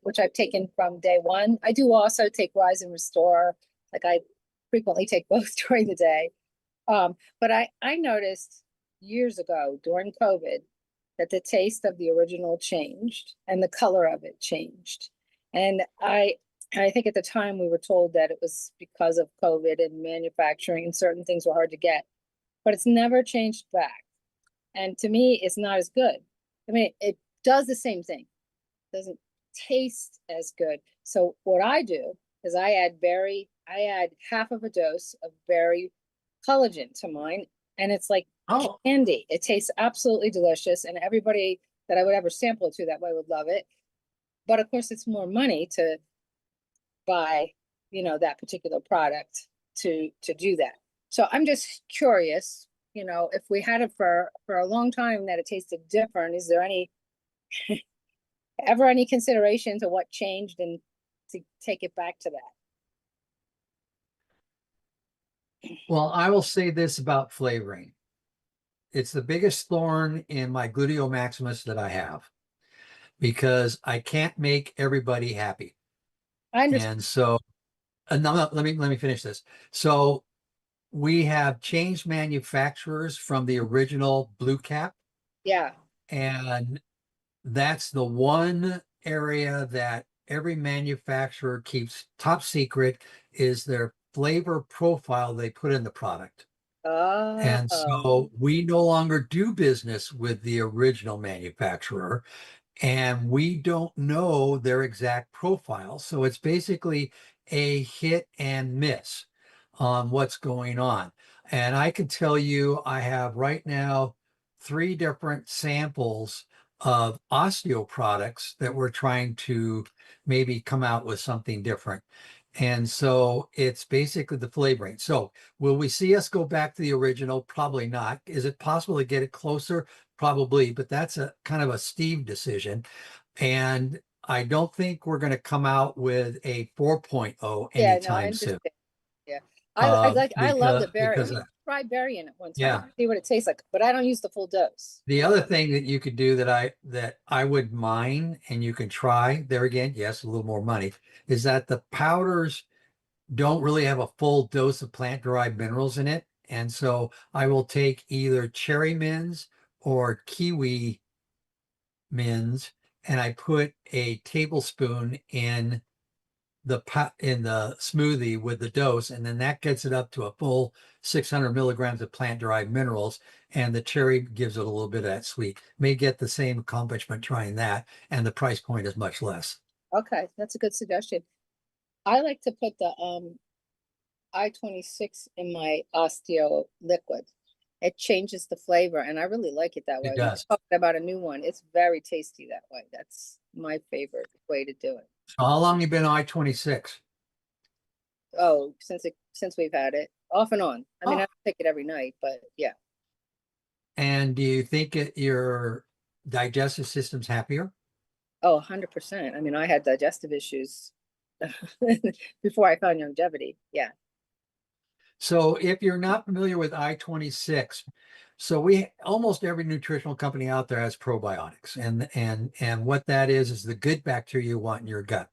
Speaker 5: which I've taken from day one. I do also take Rise and Restore. Like I frequently take both during the day. But I noticed years ago during COVID that the taste of the original changed and the color of it changed. And I think at the time we were told that it was because of COVID and manufacturing and certain things were hard to get, but it's never changed back. And to me, it's not as good. I mean, it does the same thing. It doesn't taste as good. So what I do is I add half of a dose of berry collagen to mine, and it's like candy. It tastes absolutely delicious, and everybody that I would ever sample it to that way would love it. But of course, it's more money to buy, that particular product to do that. So I'm just curious, if we had it for a long time that it tasted different, is there ever any consideration to what changed and to take it back to that?
Speaker 3: Well, I will say this about flavoring. It's the biggest thorn in my gluteal maximus that I have because I can't make everybody happy.
Speaker 5: I understand.
Speaker 3: And so, no, let me finish this. So we have changed manufacturers from the original blue cap.
Speaker 5: Yeah.
Speaker 3: And that's the one area that every manufacturer keeps top secret is their flavor profile they put in the product. And so we no longer do business with the original manufacturer, and we don't know their exact profile. So it's basically a hit and miss on what's going on. And I can tell you, I have right now 3 different samples of osteo products that we're trying to maybe come out with something different. And so it's basically the flavoring. So will we see us go back to the original? Probably not. Is it possible to get it closer? Probably, but that's a kind of a Steve decision. And I don't think we're going to come out with a 4.0 anytime soon.
Speaker 5: Yeah. I love the berry.
Speaker 3: Because,
Speaker 5: try berry in it one time.
Speaker 3: Yeah.
Speaker 5: See what it tastes like, but I don't use the full dose.
Speaker 3: The other thing that you could do that I would mind, and you can try there again, yes, a little more money, is that the powders don't really have a full dose of plant-derived minerals in it. And so I will take either cherry mints or kiwi mints, and I put a tablespoon in the smoothie with the dose, and then that gets it up to a full 600 milligrams of plant-derived minerals, and the cherry gives it a little bit of that sweet. May get the same accomplishment trying that, and the price point is much less.
Speaker 5: Okay, that's a good suggestion. I like to put the I-26 in my osteo liquid. It changes the flavor, and I really like it that way.
Speaker 3: It does.
Speaker 5: We're talking about a new one. It's very tasty that way. That's my favorite way to do it.
Speaker 3: So how long you been I-26?
Speaker 5: Oh, since we've had it, off and on. I mean, I don't take it every night, but yeah.
Speaker 3: And do you think your digestive system's happier?
Speaker 5: Oh, 100%. I mean, I had digestive issues before I found Youngevity. Yeah.
Speaker 3: So if you're not familiar with I-26, so almost every nutritional company out there has probiotics, and what that is the good bacteria you want in your gut.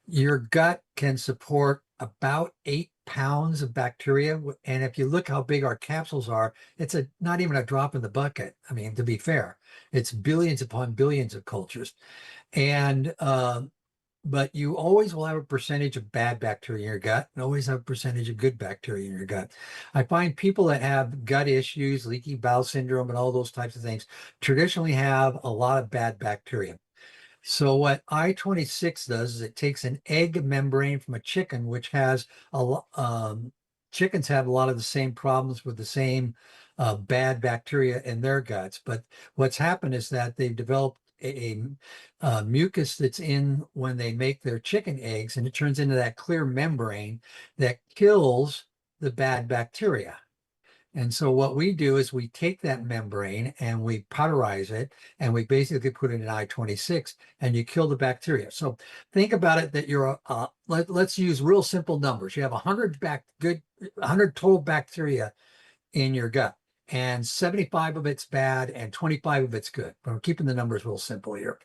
Speaker 3: Your gut can support about 8 pounds of bacteria, and if you look how big our capsules are, it's not even a drop in the bucket. I mean, to be fair, it's billions upon billions of cultures, and but you always will have a percentage of bad bacteria in your gut and always have a percentage of good bacteria in your gut. I find people that have gut issues, leaky bowel syndrome, and all those types of things traditionally have a lot of bad bacteria. So what I-26 does is it takes an egg membrane from a chicken, which has a lot, chickens have a lot of the same problems with the same bad bacteria in their guts. But what's happened is that they've developed a mucus that's in when they make their chicken eggs, and it turns into that clear membrane that kills the bad bacteria. And so what we do is we take that membrane and we powderize it, and we basically put it in I-26, and you kill the bacteria. So think about it that you're let's use real simple numbers. You have 100 total bacteria in your gut, and 75 of it's bad and 25 of it's good. But I'm keeping the numbers real simple here.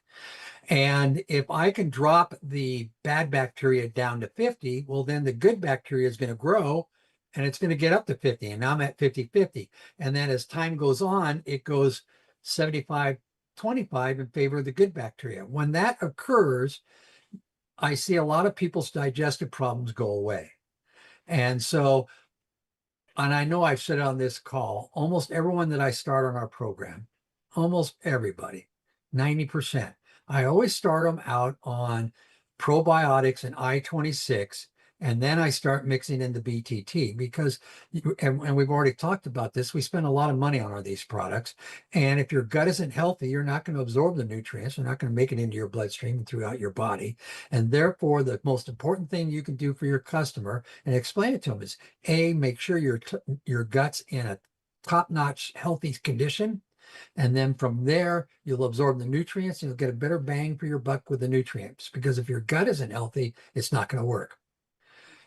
Speaker 3: And if I can drop the bad bacteria down to 50, well, then the good bacteria is going to grow and it's going to get up to 50. And now I'm at 50-50. And then as time goes on, it goes 75-25 in favor of the good bacteria. When that occurs, I see a lot of people's digestive problems go away. And so, and I know I've said on this call, almost everyone that I start on our program, almost everybody, 90%, I always start them out on probiotics and I-26, and then I start mixing in the BTT because, and we've already talked about this, we spend a lot of money on these products. And if your gut isn't healthy, you're not going to absorb the nutrients. You're not going to make it into your bloodstream and throughout your body. And therefore, the most important thing you can do for your customer and explain it to them is, A, make sure your gut's in a top-notch healthy condition. And then from there, you'll absorb the nutrients and you'll get a better bang for your buck with the nutrients. Because if your gut isn't healthy, it's not going to work.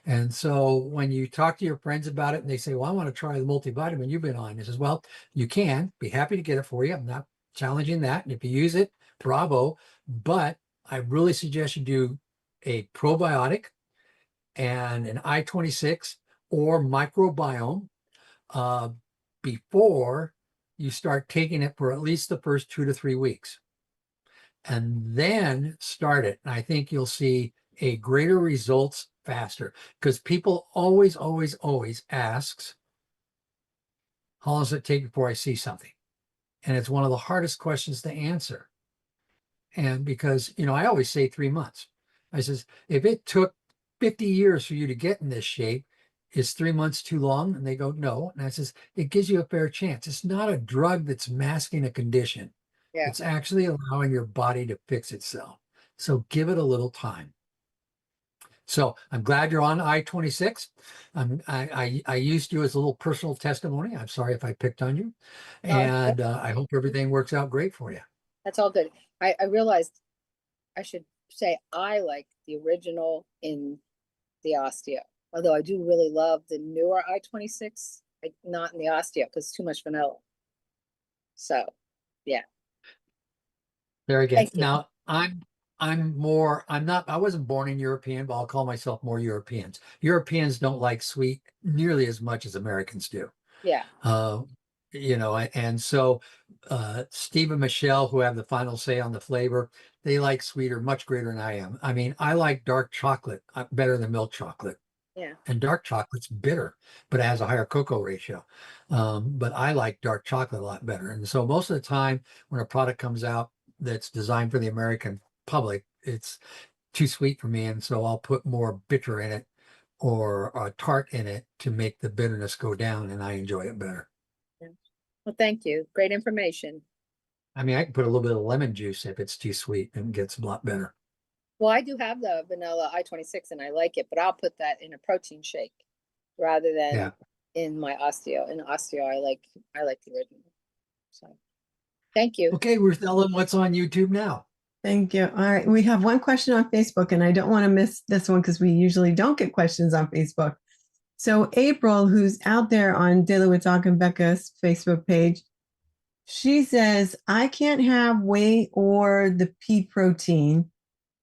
Speaker 3: And so when you talk to your friends about it and they say, well, I want to try the multivitamin you've been on, he says, well, you can be happy to get it for you. I'm not challenging that. And if you use it, bravo. But I really suggest you do a probiotic and an I-26 or microbiome before you start taking it for at least the first 2 to 3 weeks. And then start it. And I think you'll see a greater results faster because people always asks, how long does it take before I see something? And it's one of the hardest questions to answer. And because, I always say 3 months. I says, if it took 50 years for you to get in this shape, is 3 months too long? And they go, no. And I says, it gives you a fair chance. It's not a drug that's masking a condition.
Speaker 5: Yeah.
Speaker 3: It's actually allowing your body to fix itself. So give it a little time. So I'm glad you're on I-26. I used you as a little personal testimony. I'm sorry if I picked on you. And I hope everything works out great for you.
Speaker 5: That's all good. I realized I should say I like the original in the osteo, although I do really love the newer I-26, not in the osteo because it's too much vanilla. So, yeah.
Speaker 3: Very good.
Speaker 5: Thank you.
Speaker 3: Now I wasn't born in European, but I'll call myself more Europeans. Europeans don't like sweet nearly as much as Americans do.
Speaker 5: Yeah.
Speaker 3: And so Steve and Michelle, who have the final say on the flavor, they like sweeter, much greater than I am. I mean, I like dark chocolate better than milk chocolate.
Speaker 5: Yeah.
Speaker 3: And dark chocolate's bitter, but it has a higher cocoa ratio. But I like dark chocolate a lot better. And so most of the time when a product comes out that's designed for the American public, it's too sweet for me. And so I'll put more bitter in it or a tart in it to make the bitterness go down, and I enjoy it better.
Speaker 5: Yeah. Well, thank you. Great information.
Speaker 3: I mean, I can put a little bit of lemon juice if it's too sweet and it gets a lot better.
Speaker 5: Well, I do have the vanilla I-26 and I like it, but I'll put that in a protein shake rather than in my osteo. In osteo, I like the original. So thank you.
Speaker 3: Okay, Ruth Ellen, what's on YouTube now?
Speaker 2: Thank you. All right. We have one question on Facebook, and I don't want to miss this one because we usually don't get questions on Facebook. So April, who's out there on Daily with Doc and Becca's Facebook page, she says, I can't have whey or the pea protein.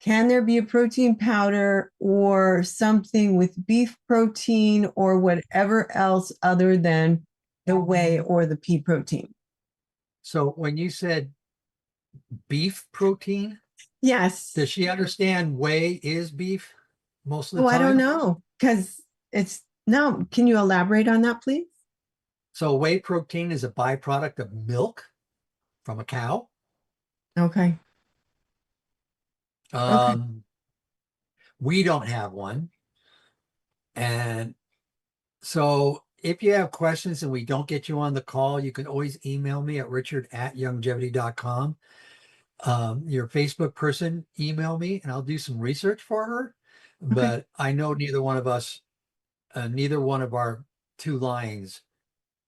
Speaker 2: Can there be a protein powder or something with beef protein or whatever else other than the whey or the pea protein?
Speaker 3: So when you said beef protein,
Speaker 2: Yes.
Speaker 3: does she understand whey is beef most of the
Speaker 2: Oh,
Speaker 3: time?
Speaker 2: I don't know because it's no. Can you elaborate on that, please?
Speaker 3: So whey protein is a byproduct of milk from a cow.
Speaker 2: Okay. Okay.
Speaker 3: We don't have one. And so if you have questions and we don't get you on the call, you can always email me at richard@youngevity.com. Your Facebook person, email me and I'll do some research for her. But I know neither one of us, neither one of our two lines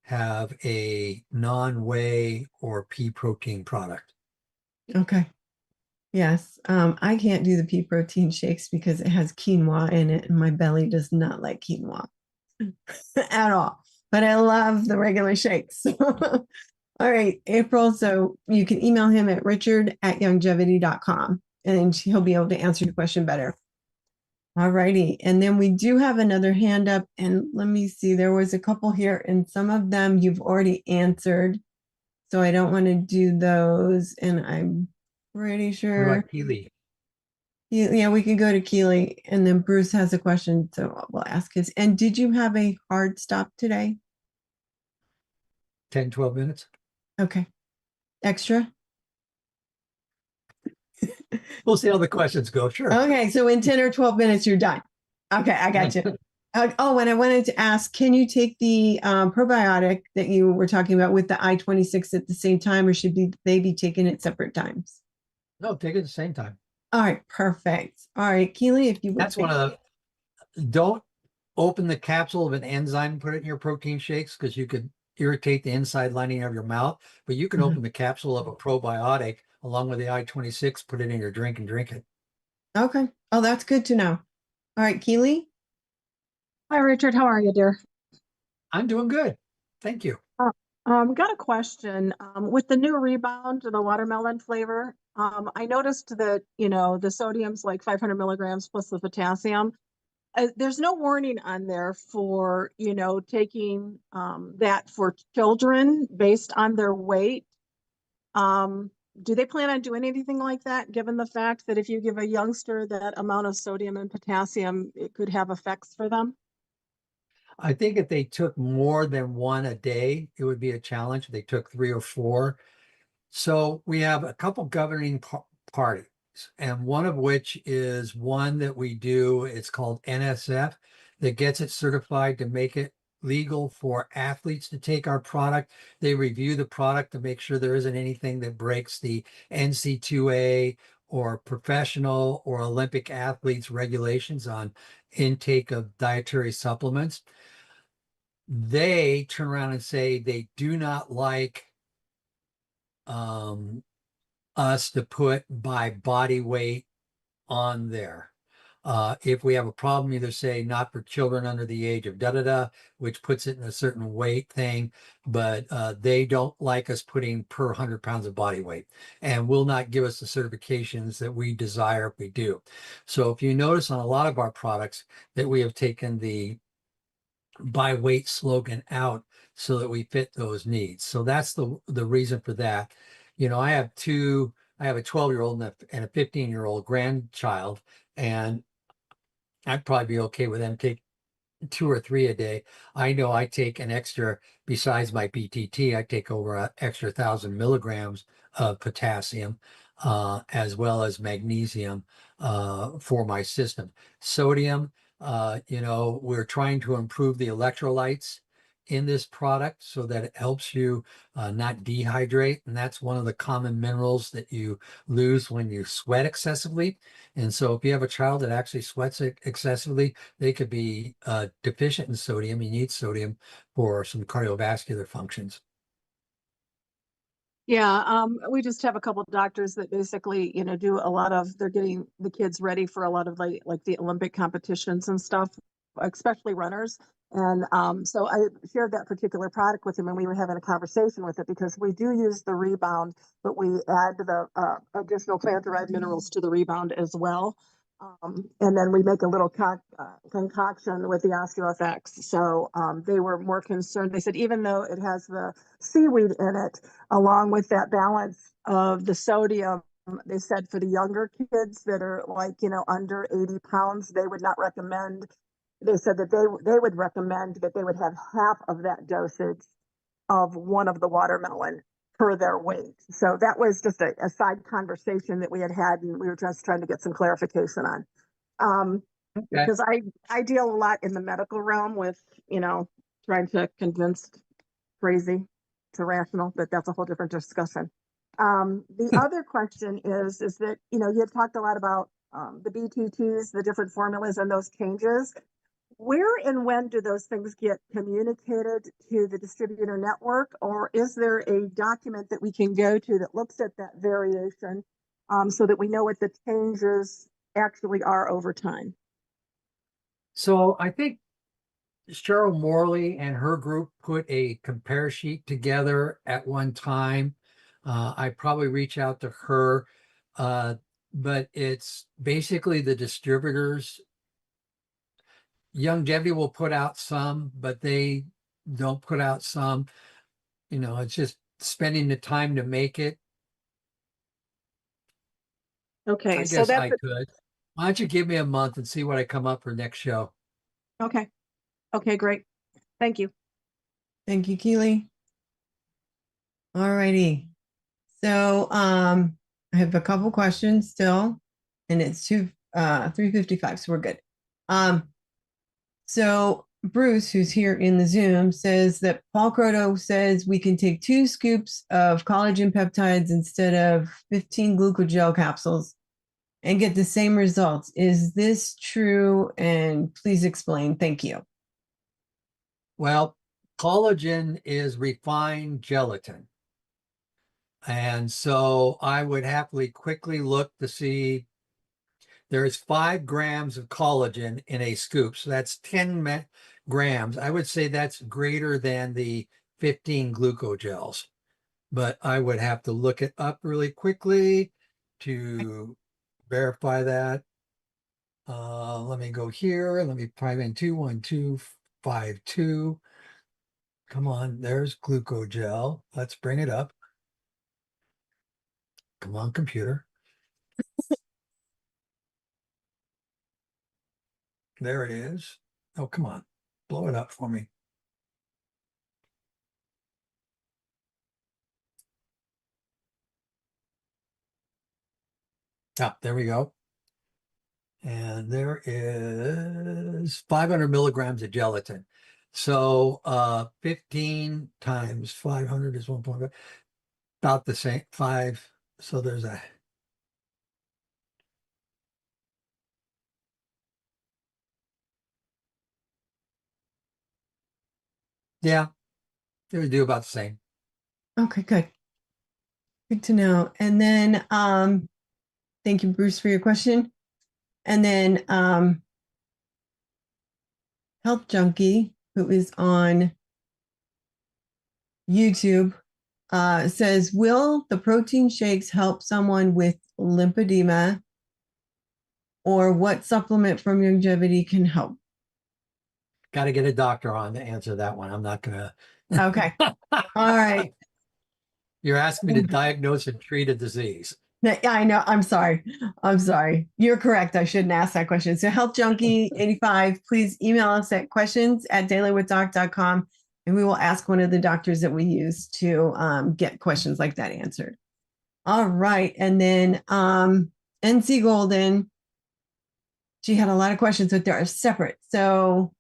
Speaker 3: have a non-whey or pea protein product.
Speaker 2: Okay. Yes. I can't do the pea protein shakes because it has quinoa in it, and my belly does not like quinoa at all. But I love the regular shakes. All right, April. So you can email him at richard@youngevity.com and he'll be able to answer your question better. All righty. And then we do have another hand up. And let me see, there was a couple here, and some of them you've already answered. So I don't want to do those. And I'm pretty
Speaker 3: What
Speaker 2: sure.
Speaker 3: about Keely?
Speaker 2: Yeah, we can go to Keely. And then Bruce has a question. So we'll ask his. And did you have a hard stop today?
Speaker 3: 10, 12 minutes?
Speaker 2: Okay. Extra?
Speaker 3: We'll see how the questions go. Sure.
Speaker 2: Okay, so in 10 or 12 minutes, you're done. Okay, I got you. Oh, and I wanted to ask, can you take the probiotic that you were talking about with the I-26 at the same time, or should they be taken at separate times?
Speaker 3: No, take it at the same time.
Speaker 2: All right, perfect. All right, Keely, if you would.
Speaker 3: That's one of the, don't open the capsule of an enzyme and put it in your protein shakes because you could irritate the inside lining of your mouth, but you can open the capsule of a probiotic along with the I-26, put it in your drink and drink it.
Speaker 2: Okay. Oh, that's good to know. All right, Keely.
Speaker 6: Hi, Richard. How are you, dear?
Speaker 3: I'm doing good. Thank you.
Speaker 6: Got a question. With the new Rebound, the watermelon flavor, I noticed that, the sodium's like 500 milligrams plus the potassium. There's no warning on there for, taking that for children based on their weight. Do they plan on doing anything like that, given the fact that if you give a youngster that amount of sodium and potassium, it could have effects for them?
Speaker 3: I think if they took more than one a day, it would be a challenge. If they took 3 or 4. So we have a couple governing parties, and one of which is one that we do. It's called NSF, that gets it certified to make it legal for athletes to take our product. They review the product to make sure there isn't anything that breaks the NC2A or professional or Olympic athletes regulations on intake of dietary supplements. They turn around and say they do not like us to put by body weight on there. If we have a problem, either say not for children under the age of da-da-da, which puts it in a certain weight thing, but they don't like us putting per 100 pounds of body weight and will not give us the certifications that we desire if we do. So if you notice on a lot of our products that we have taken the by weight slogan out so that we fit those needs. So that's the reason for that. I have a 12-year-old and a 15-year-old grandchild, and I'd probably be okay with them take 2 or 3 a day. I know I take an extra, besides my BTT, I take over an extra 1,000 milligrams of potassium, as well as magnesium for my system. Sodium, we're trying to improve the electrolytes in this product so that it helps you not dehydrate. And that's one of the common minerals that you lose when you sweat excessively. And so if you have a child that actually sweats excessively, they could be deficient in sodium. You need sodium for some cardiovascular functions.
Speaker 6: Yeah, we just have a couple of doctors that basically, you know, do a lot of, they're getting the kids ready for a lot of like the Olympic competitions and stuff, especially runners. And so I shared that particular product with him, and we were having a conversation with it because we do use the Rebound, but we add the additional plant-derived minerals to the Rebound as well. And then we make a little concoction with the Osteo FX. So they were more concerned. They said, even though it has the seaweed in it, along with that balance of the sodium, they said for the younger kids that are like, you know, under 80 pounds, they would not recommend. They said that they would recommend that they would have half of that dosage of one of the watermelon per their weight. So that was just a side conversation that we had, and we were just trying to get some clarification on.
Speaker 3: Okay.
Speaker 6: Because I deal a lot in the medical realm with, you know, trying to convince crazy to rational, but that's a whole different discussion. The other question is that, you know, you had talked a lot about the BTTs, the different formulas and those changes. Where and when do those things get communicated to the distributor network, or is there a document that we can go to that looks at that variation so that we know what the changes actually are over time?
Speaker 3: So I think Cheryl Morley and her group put a compare sheet together at one time. I probably reach out to her, but it's basically the distributors. Youngevity will put out some, but they don't put out some. You know, it's just spending the time to make it.
Speaker 6: Okay,
Speaker 3: I
Speaker 6: so
Speaker 3: guess
Speaker 6: that's
Speaker 3: I could. Why don't you give me a month and see what I come up for next show?
Speaker 6: okay. Okay, great. Thank you.
Speaker 2: Thank you, Keely. All righty. So I have a couple questions still, and it's 3:55, so we're good. So Bruce, who's here in the Zoom, says that Paul Croto says we can take 2 scoops of collagen peptides instead of 15 glucogel capsules and get the same results. Is this true? And please explain. Thank you.
Speaker 3: Well, collagen is refined gelatin. And so I would happily quickly look to see there's 5 grams of collagen in a scoop. So that's 10 grams. I would say that's greater than the 15 glucogels. But I would have to look it up really quickly to verify that. Let me go here. Let me type in 21252. Come on, there's glucogel. Let's bring it up. Come on, computer. There it is. Oh, come on. Blow it up for me. Ah, there we go. And there is 500 milligrams of gelatin. So 15 times 500 is 1.5, about the same, 5. So there's a, yeah, it would do about the same.
Speaker 2: Okay, good. Good to know. And then thank you, Bruce, for your question. And then Health Junkie, who is on YouTube, says, will the protein shakes help someone with lymphedema, or what supplement from Youngevity can help?
Speaker 3: Got to get a doctor on to answer that one. I'm not going to.
Speaker 2: Okay. All right.
Speaker 3: You're asking me to diagnose and treat a disease.
Speaker 2: Yeah, I know. I'm sorry. I'm sorry. You're correct. I shouldn't ask that question. So Health Junkie 85, please email us at questions@dailywithdoc.com, and we will ask one of the doctors that we use to get questions like that answered. All right. And then NC Golden, she had a lot of questions, but they're separate. So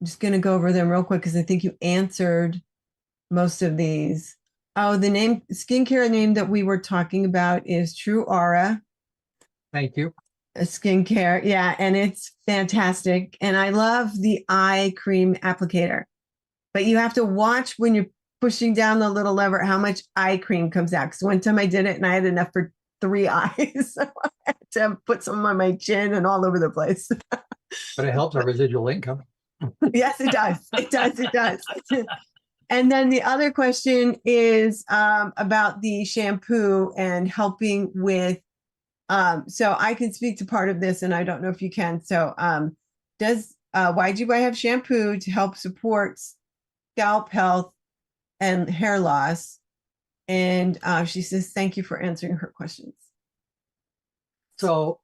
Speaker 2: I'm just going to go over them real quick because I think you answered most of these. Oh, the skincare name that we were talking about is True Aura.
Speaker 3: Thank you.
Speaker 2: Skincare. Yeah. And it's fantastic. And I love the eye cream applicator, but you have to watch when you're pushing down the little lever, how much eye cream comes out. Because one time I did it and I had enough for 3 eyes. So I had to put some on my chin and all over the place.
Speaker 3: But it helps our residual income.
Speaker 2: Yes, it does. It does. It does. And then the other question is about the shampoo and helping with. So I can speak to part of this, and I don't know if you can. So does YGY have shampoo to help support scalp health and hair loss? And she says, thank you for answering her questions.
Speaker 3: So,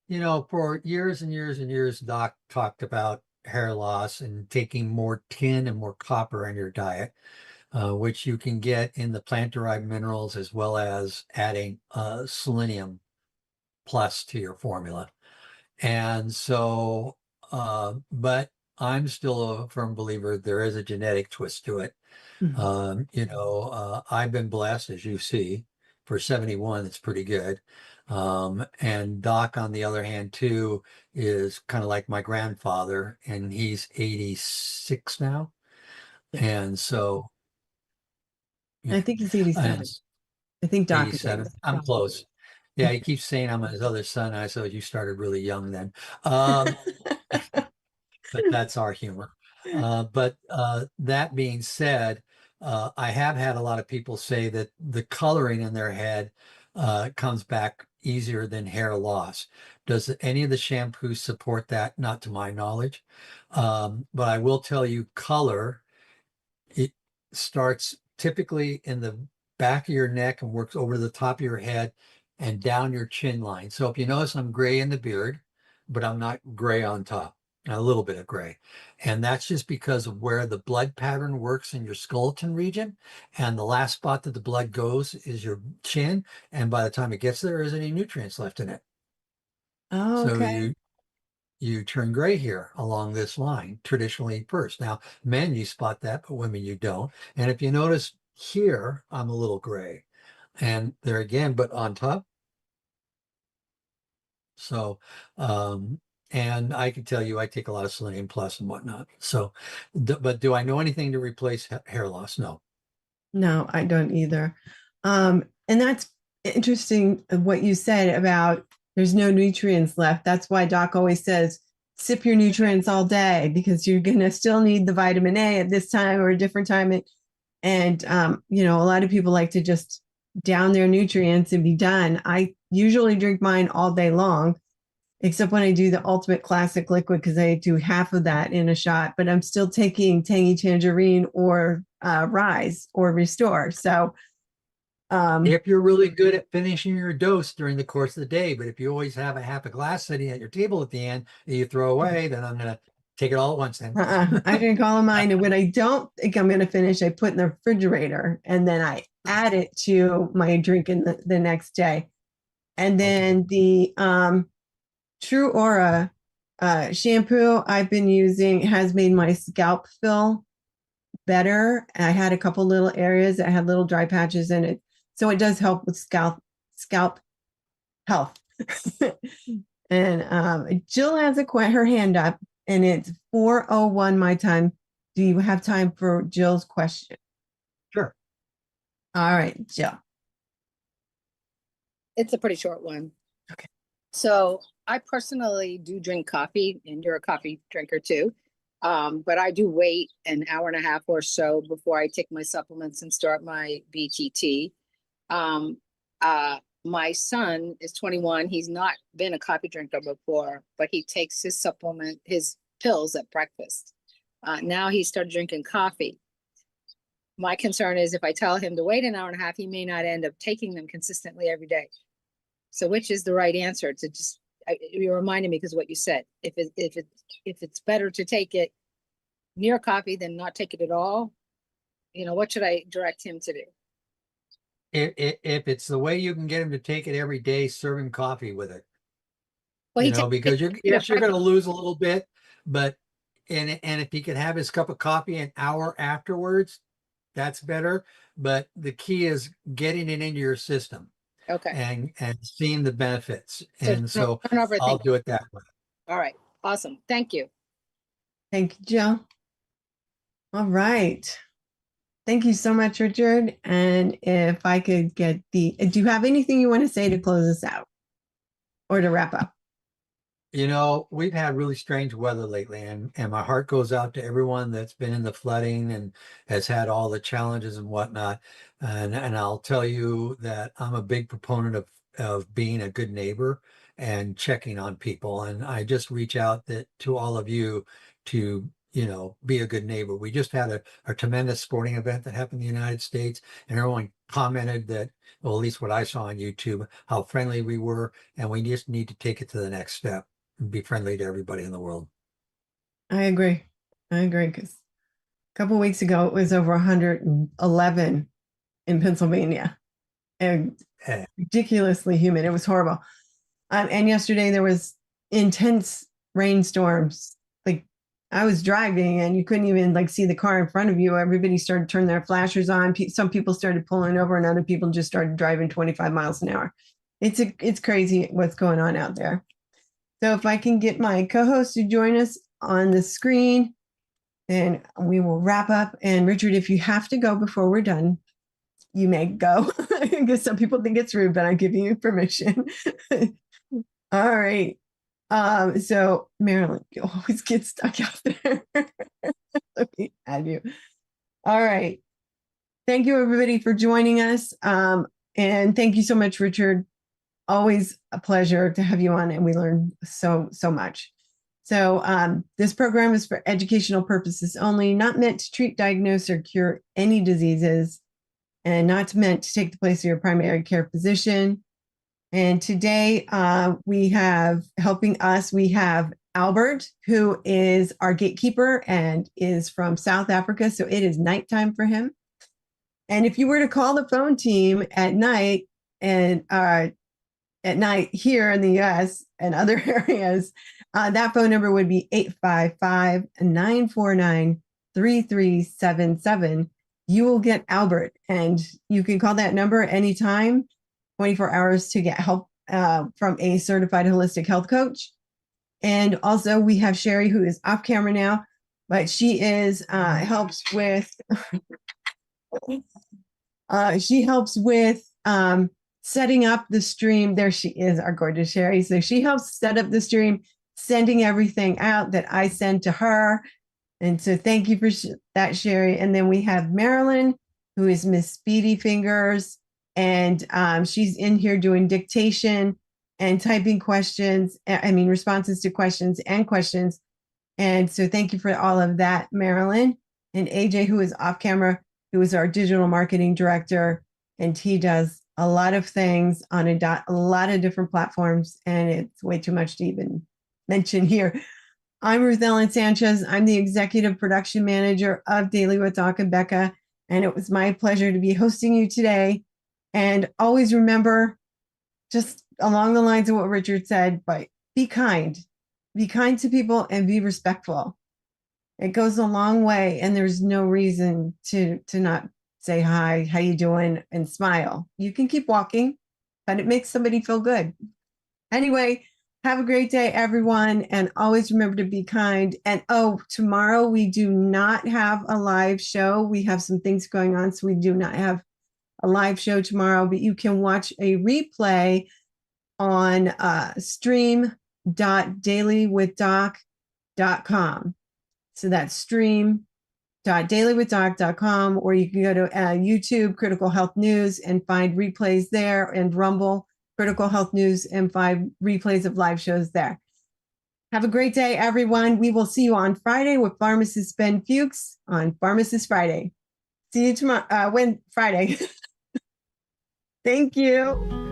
Speaker 3: you know, for years and years and years, Doc talked about hair loss and taking more tin and more copper in your diet, which you can get in the plant-derived minerals, as well as adding selenium plus to your formula. And so, but I'm still a firm believer there is a genetic twist to it. You know, I've been blessed, as you see, for 71, it's pretty good. And Doc, on the other hand, too, is kind of like my grandfather, and he's 86 now. And so,
Speaker 2: I think he's 87.
Speaker 3: and
Speaker 2: I think Doc is
Speaker 3: 87.
Speaker 2: 87.
Speaker 3: I'm close. Yeah, he keeps saying I'm his other son. I said, you started really young then. But that's our humor. But that being said, I have had a lot of people say that the coloring in their head comes back easier than hair loss. Does any of the shampoos support that? Not to my knowledge. But I will tell you, color, it starts typically in the back of your neck and works over the top of your head and down your chin line. So if you notice, I'm gray in the beard, but I'm not gray on top. A little bit of gray. And that's just because of where the blood pattern works in your skeleton region. And the last spot that the blood goes is your chin. And by the time it gets there isn't any nutrients left in it.
Speaker 2: Oh,
Speaker 3: So
Speaker 2: okay.
Speaker 3: you turn gray here along this line, traditionally first. Now, men, you spot that, but women, you don't. And if you notice here, I'm a little gray. And there again, but on top. So, and I can tell you, I take a lot of selenium plus and whatnot. So, but do I know anything to replace hair loss? No.
Speaker 2: No, I don't either. And that's interesting what you said about there's no nutrients left. That's why Doc always says, sip your nutrients all day, because you're going to still need the vitamin A at this time or a different time. And you know, a lot of people like to just down their nutrients and be done. I usually drink mine all day long, except when I do the ultimate classic liquid, because I do half of that in a shot, but I'm still taking tangy tangerine or rise or restore. So
Speaker 3: if you're really good at finishing your dose during the course of the day, but if you always have a half a glass sitting at your table at the end that you throw away, then I'm going to take it all at once then.
Speaker 2: I drink all of mine. And what I don't think I'm going to finish, I put in the refrigerator and then I add it to my drink in the next day. And then the True Aura shampoo I've been using has made my scalp feel better. I had a couple little areas that had little dry patches in it. So it does help with scalp health. And Jill has her hand up, and it's 4:01 my time. Do you have time for Jill's question?
Speaker 3: Sure.
Speaker 2: All right, Jill.
Speaker 5: It's a pretty short one.
Speaker 2: Okay.
Speaker 5: So I personally do drink coffee, and you're a coffee drinker too. But I do wait an hour and a half or so before I take my supplements and start my BTT. My son is 21. He's not been a coffee drinker before, but he takes his pills at breakfast. Now he started drinking coffee. My concern is if I tell him to wait an hour and a half, he may not end up taking them consistently every day. So which is the right answer? To just, you reminded me because what you said, if it's better to take it near coffee than not take it at all, you know, what should I direct him to do?
Speaker 3: If it's the way you can get him to take it every day, serve him coffee with it.
Speaker 5: Well,
Speaker 3: you know, because you're going to lose a little bit, but and if he could have his cup of coffee an hour afterwards, that's better. But the key is getting it into your system.
Speaker 5: Okay.
Speaker 3: And seeing the benefits. And so I'll do it that way.
Speaker 5: All right. Awesome. Thank you.
Speaker 2: Thank you, Jill. All right. Thank you so much, Richard. And if I could get do you have anything you want to say to close us out or to wrap up?
Speaker 3: You know, we've had really strange weather lately, and my heart goes out to everyone that's been in the flooding and has had all the challenges and whatnot. And I'll tell you that I'm a big proponent of being a good neighbor and checking on people. And I just reach out to all of you to, you know, be a good neighbor. We just had a tremendous sporting event that happened in the United States, and everyone commented that, well, at least what I saw on YouTube, how friendly we were, and we just need to take it to the next step and be friendly to everybody in the world.
Speaker 2: I agree. Because a couple of weeks ago, it was over 111 in Pennsylvania and ridiculously humid. It was horrible. And yesterday there was intense rainstorms. Like I was driving and you couldn't even like see the car in front of you. Everybody started turning their flashers on. Some people started pulling over and other people just started driving 25 miles an hour. It's crazy what's going on out there. So if I can get my co-host to join us on the screen, then we will wrap up. And Richard, if you have to go before we're done, you may go. Because some people think it's rude, but I'm giving you permission. All right. So Marilyn, you always get stuck out there. Let me add you. All right. Thank you everybody for joining us. And thank you so much, Richard. Always a pleasure to have you on, and we learn so much. So this program is for educational purposes only, not meant to treat, diagnose, or cure any diseases, and not meant to take the place of your primary care physician. And today we have helping us, we have Albert, who is our gatekeeper and is from South Africa. So it is nighttime for him. And if you were to call the phone team at night and here in the US and other areas, that phone number would be 855-949-3377. You will get Albert, and you can call that number anytime, 24 hours, to get help from a certified holistic health coach. And also we have Sherry, who is off camera now, but she is helps with setting up the stream. There she is, our gorgeous Sherry. So she helps set up the stream, sending everything out that I send to her. And so thank you for that, Sherry. And then we have Marilyn, who is Miss Speedy Fingers. And she's in here doing dictation and typing responses to questions and questions. And so thank you for all of that, Marilyn. And AJ, who is off camera, who is our digital marketing director. And he does a lot of things on a lot of different platforms, and it's way too much to even mention here. I'm Ruth Ellen Sanchez. I'm the executive production manager of Daily with Doc and Becca, and it was my pleasure to be hosting you today. And always remember, just along the lines of what Richard said, but be kind to people and be respectful. It goes a long way, and there's no reason to not say hi, how you doing, and smile. You can keep walking, but it makes somebody feel good. Anyway, have a great day, everyone, and always remember to be kind. And tomorrow we do not have a live show. We have some things going on, so we do not have a live show tomorrow, but you can watch a replay on stream.dailywithdoc.com. So that's stream.dailywithdoc.com, or you can go to YouTube, Critical Health News, and find replays there, and Rumble, Critical Health News, and find replays of live shows there. Have a great day, everyone. We will see you on Friday with pharmacist Ben Fuchs on Pharmacist Friday. See you tomorrow, Friday. Thank you.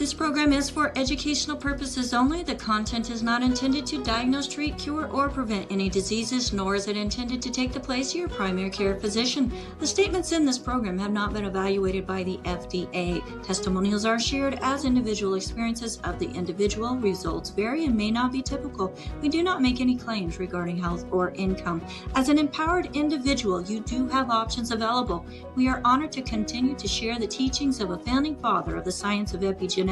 Speaker 1: This program is for educational purposes only. The content is not intended to diagnose, treat, cure, or prevent any diseases, nor is it intended to take the place of your primary care physician. The statements in this program have not been evaluated by the FDA. Testimonials are shared as individual experiences of the individual. Results vary and may not be typical. We do not make any claims regarding health or income. As an empowered individual, you do have options available. We are honored to continue to share the teachings of a founding father of the science of epigenetics,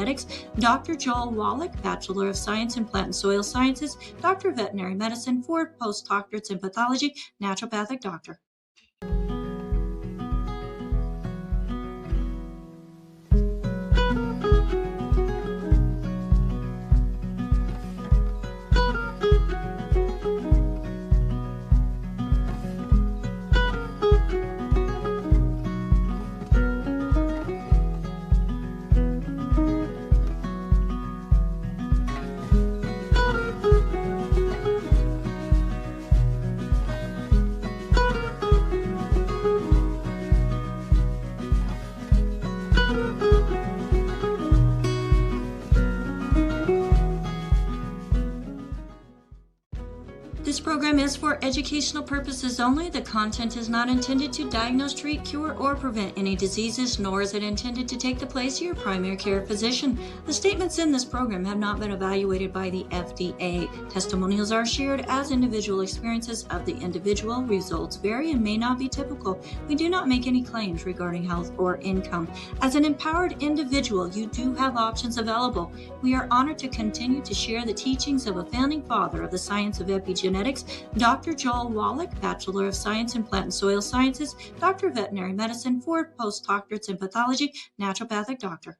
Speaker 1: Dr. Joel Wallach, Bachelor of Science in Plant and Soil Sciences, Doctor of Veterinary Medicine, 4 postdoctorates in pathology, naturopathic doctor. This program is for educational purposes only. The content is not intended to diagnose, treat, cure, or prevent any diseases, nor is it intended to take the place of your primary care physician. The statements in this program have not been evaluated by the FDA. Testimonials are shared as individual experiences of the individual. Results vary and may not be typical. We do not make any claims regarding health or income. As an empowered individual, you do have options available. We are honored to continue to share the teachings of a founding father of the science of epigenetics, Dr. Joel Wallach, Bachelor of Science in Plant and Soil Sciences, Doctor of Veterinary Medicine, 4 postdoctorates in pathology, naturopathic doctor.